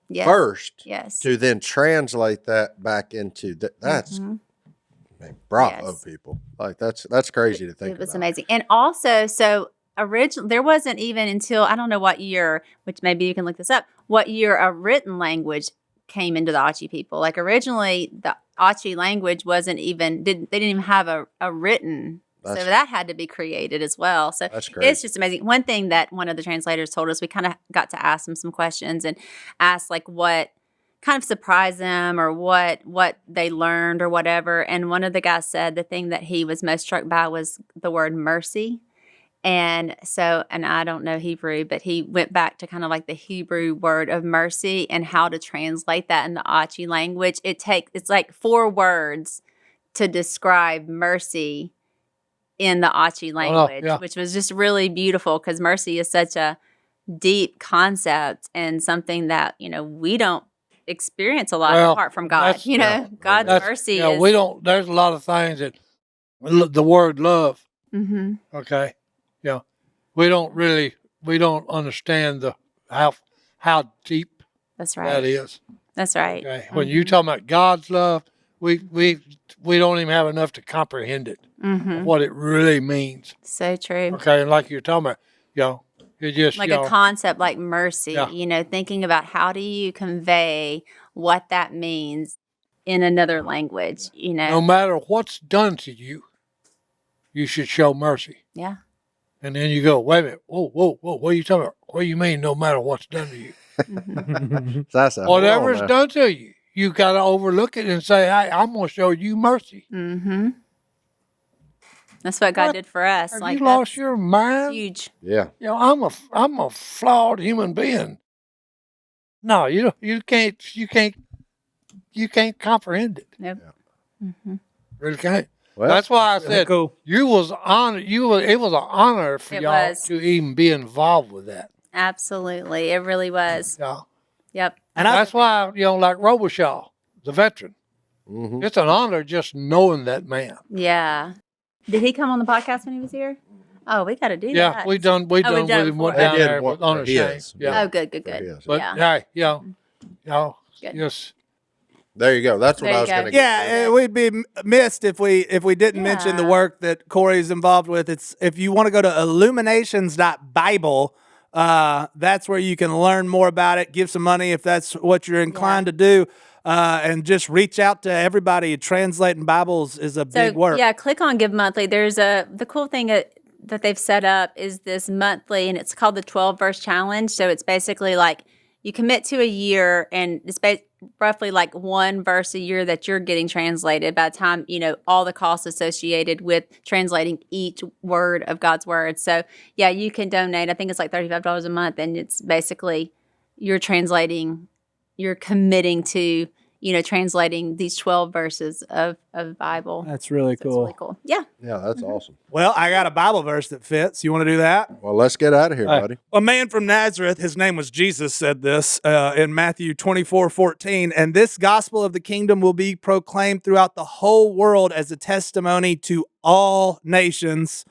Yes. first Yes. to then translate that back into that's Mhm. man, bravo, Yes. people. Like that's crazy to think It was about. amazing. And also, so original there wasn't even until I don't know what year, which maybe you can look this up, what year a written language came into the Achi people. Like originally the Achi language wasn't even they didn't even have a written, so That's- that had to be created as well. So That's crazy. it's just amazing. One thing that one of the translators told us, we kind of got to ask them some questions and ask like what kind of surprised them or what they learned or whatever. And one of the guys said the thing that he was most struck by was the word mercy. And so, and I don't know Hebrew, but he went back to kind of like the Hebrew word of mercy and how to translate that in the Achi language. It's like 4 words to describe mercy in the Achi language, yeah. which was just really beautiful because mercy is such a deep concept and something that, we don't experience a lot Well, apart from God. that's- God's That's- mercy yeah, is. we don't. There's a lot of things that the word love. Mhm. Okay, we don't understand how deep That's that right. is. That's right. Okay, when you talk about God's love, we don't even have enough to comprehend it. Mm-hmm. What it really means. So true. Okay, and like you're talking about, it just Like a concept like mercy, Yeah. thinking about how do you convey what that means in another language, no matter what's done to you, you should show mercy. Yeah. And then you go, wait a minute, whoa, what are you talking about? What do you mean, no matter what's done to you? That's a Whatever's hold on now. done to you, you got to overlook it and say, hey, I'm going to show you mercy. Mm-hmm. That's what God What? did for us. Have Like you lost that's your mind? huge. Yeah. I'm a flawed human being. No, you can't comprehend it. Nope. Yeah. Mm-hmm. Really can't. Well, That's why I said cool. you was honor. It was an honor for It y'all was. to even be involved with that. Absolutely. It really was. Yeah. Yep. And That's why like Robershaw, the veteran. mhm. It's an honor just knowing that man. Yeah. Did he come on the podcast when he was here? Oh, we got to do Yeah, that. we done we've with done it him. Went before. down They did there one on for a shame. his. Yeah. Oh, good. There he is. But Yeah. hey, Good. just There you go. That's what There I you was go. going to get. Yeah, we'd be missed if we didn't mention the Yeah. work that Korie's involved with. It's if you want to go to illuminations.bible, that's where you can learn more about it. Give some money if that's what you're inclined to do, and just reach out to everybody. Translating Bibles is a big work. Yeah, click on Give Monthly. There's the cool thing that they've set up is this monthly, and it's called the 12 verse challenge. So it's basically like you commit to a year, and it's roughly like 1 verse a year that you're getting translated by the time, all the costs associated with translating each word of God's word. So yeah, you can donate. I think it's like $35 a month, and it's basically you're committing to, translating these 12 verses of Bible. That's really So it's cool. really cool. Yeah. Yeah, that's awesome. Well, I got a Bible verse that fits. You want to do that? Well, let's get out of here, Hey. buddy. A man from Nazareth, his name was Jesus, said this in Matthew 24:14. And this gospel of the kingdom will be proclaimed throughout the whole world as a testimony to all nations.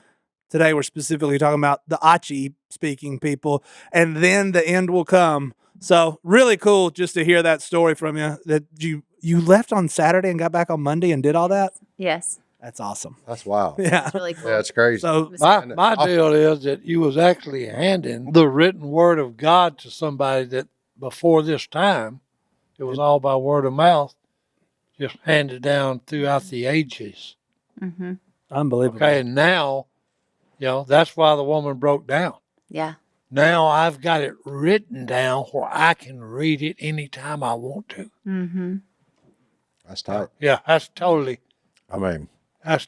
Today, we're specifically talking about the Achi speaking people, and then the end will come. So really cool just to hear that story from you, that you left on Saturday and got back on Monday and did all that. Yes. That's awesome. That's wild. Yeah. It's really cool. Yeah, it's crazy. So My deal is that you was actually handing the written word of God to somebody that before this time, it was all by word of mouth, just handed down throughout the ages. Mm-hmm. unbelievable. Okay, and now, that's why the woman broke down. Yeah. Now I've got it written down where I can read it anytime I want to. Mm-hmm. That's tight. Yeah, that's totally, I mean, that's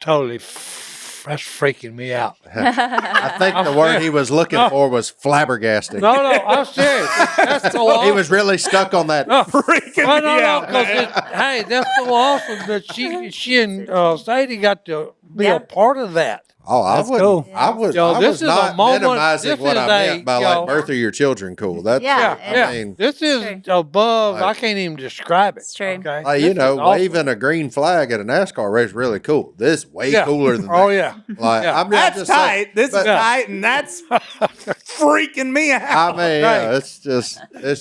freaking me out. I think the word he was looking for was flabbergasting. No, I'm serious. That's so awesome. He was really stuck on that. Freaking No, me out. because hey, that's so awesome that she and Sadie got to be a part of that. Oh, I That's would. cool. I was. Yo, I this was is a not moment- minimizing this what is I meant by like birth of your children. Cool. That's Yeah, I mean, This is above. Like- I can't even describe it. It's true. Okay, like, This is awesome. waving a green flag at a NASCAR race really cool. This way Yeah. cooler than that. Oh yeah. Like Yeah. I'm That's just saying- tight. This is but- tight, and that's freaking me I out. mean, yeah, it's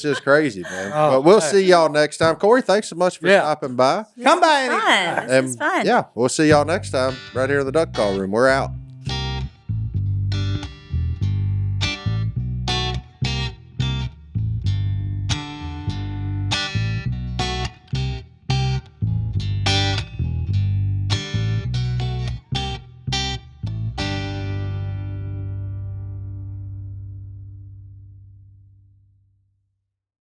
just crazy, man. But we'll see y'all next time. Korie, thanks so much for stopping by. Come by Fun. anytime. This is fun. Yeah, we'll see y'all next time right here in the duck call room. We're out.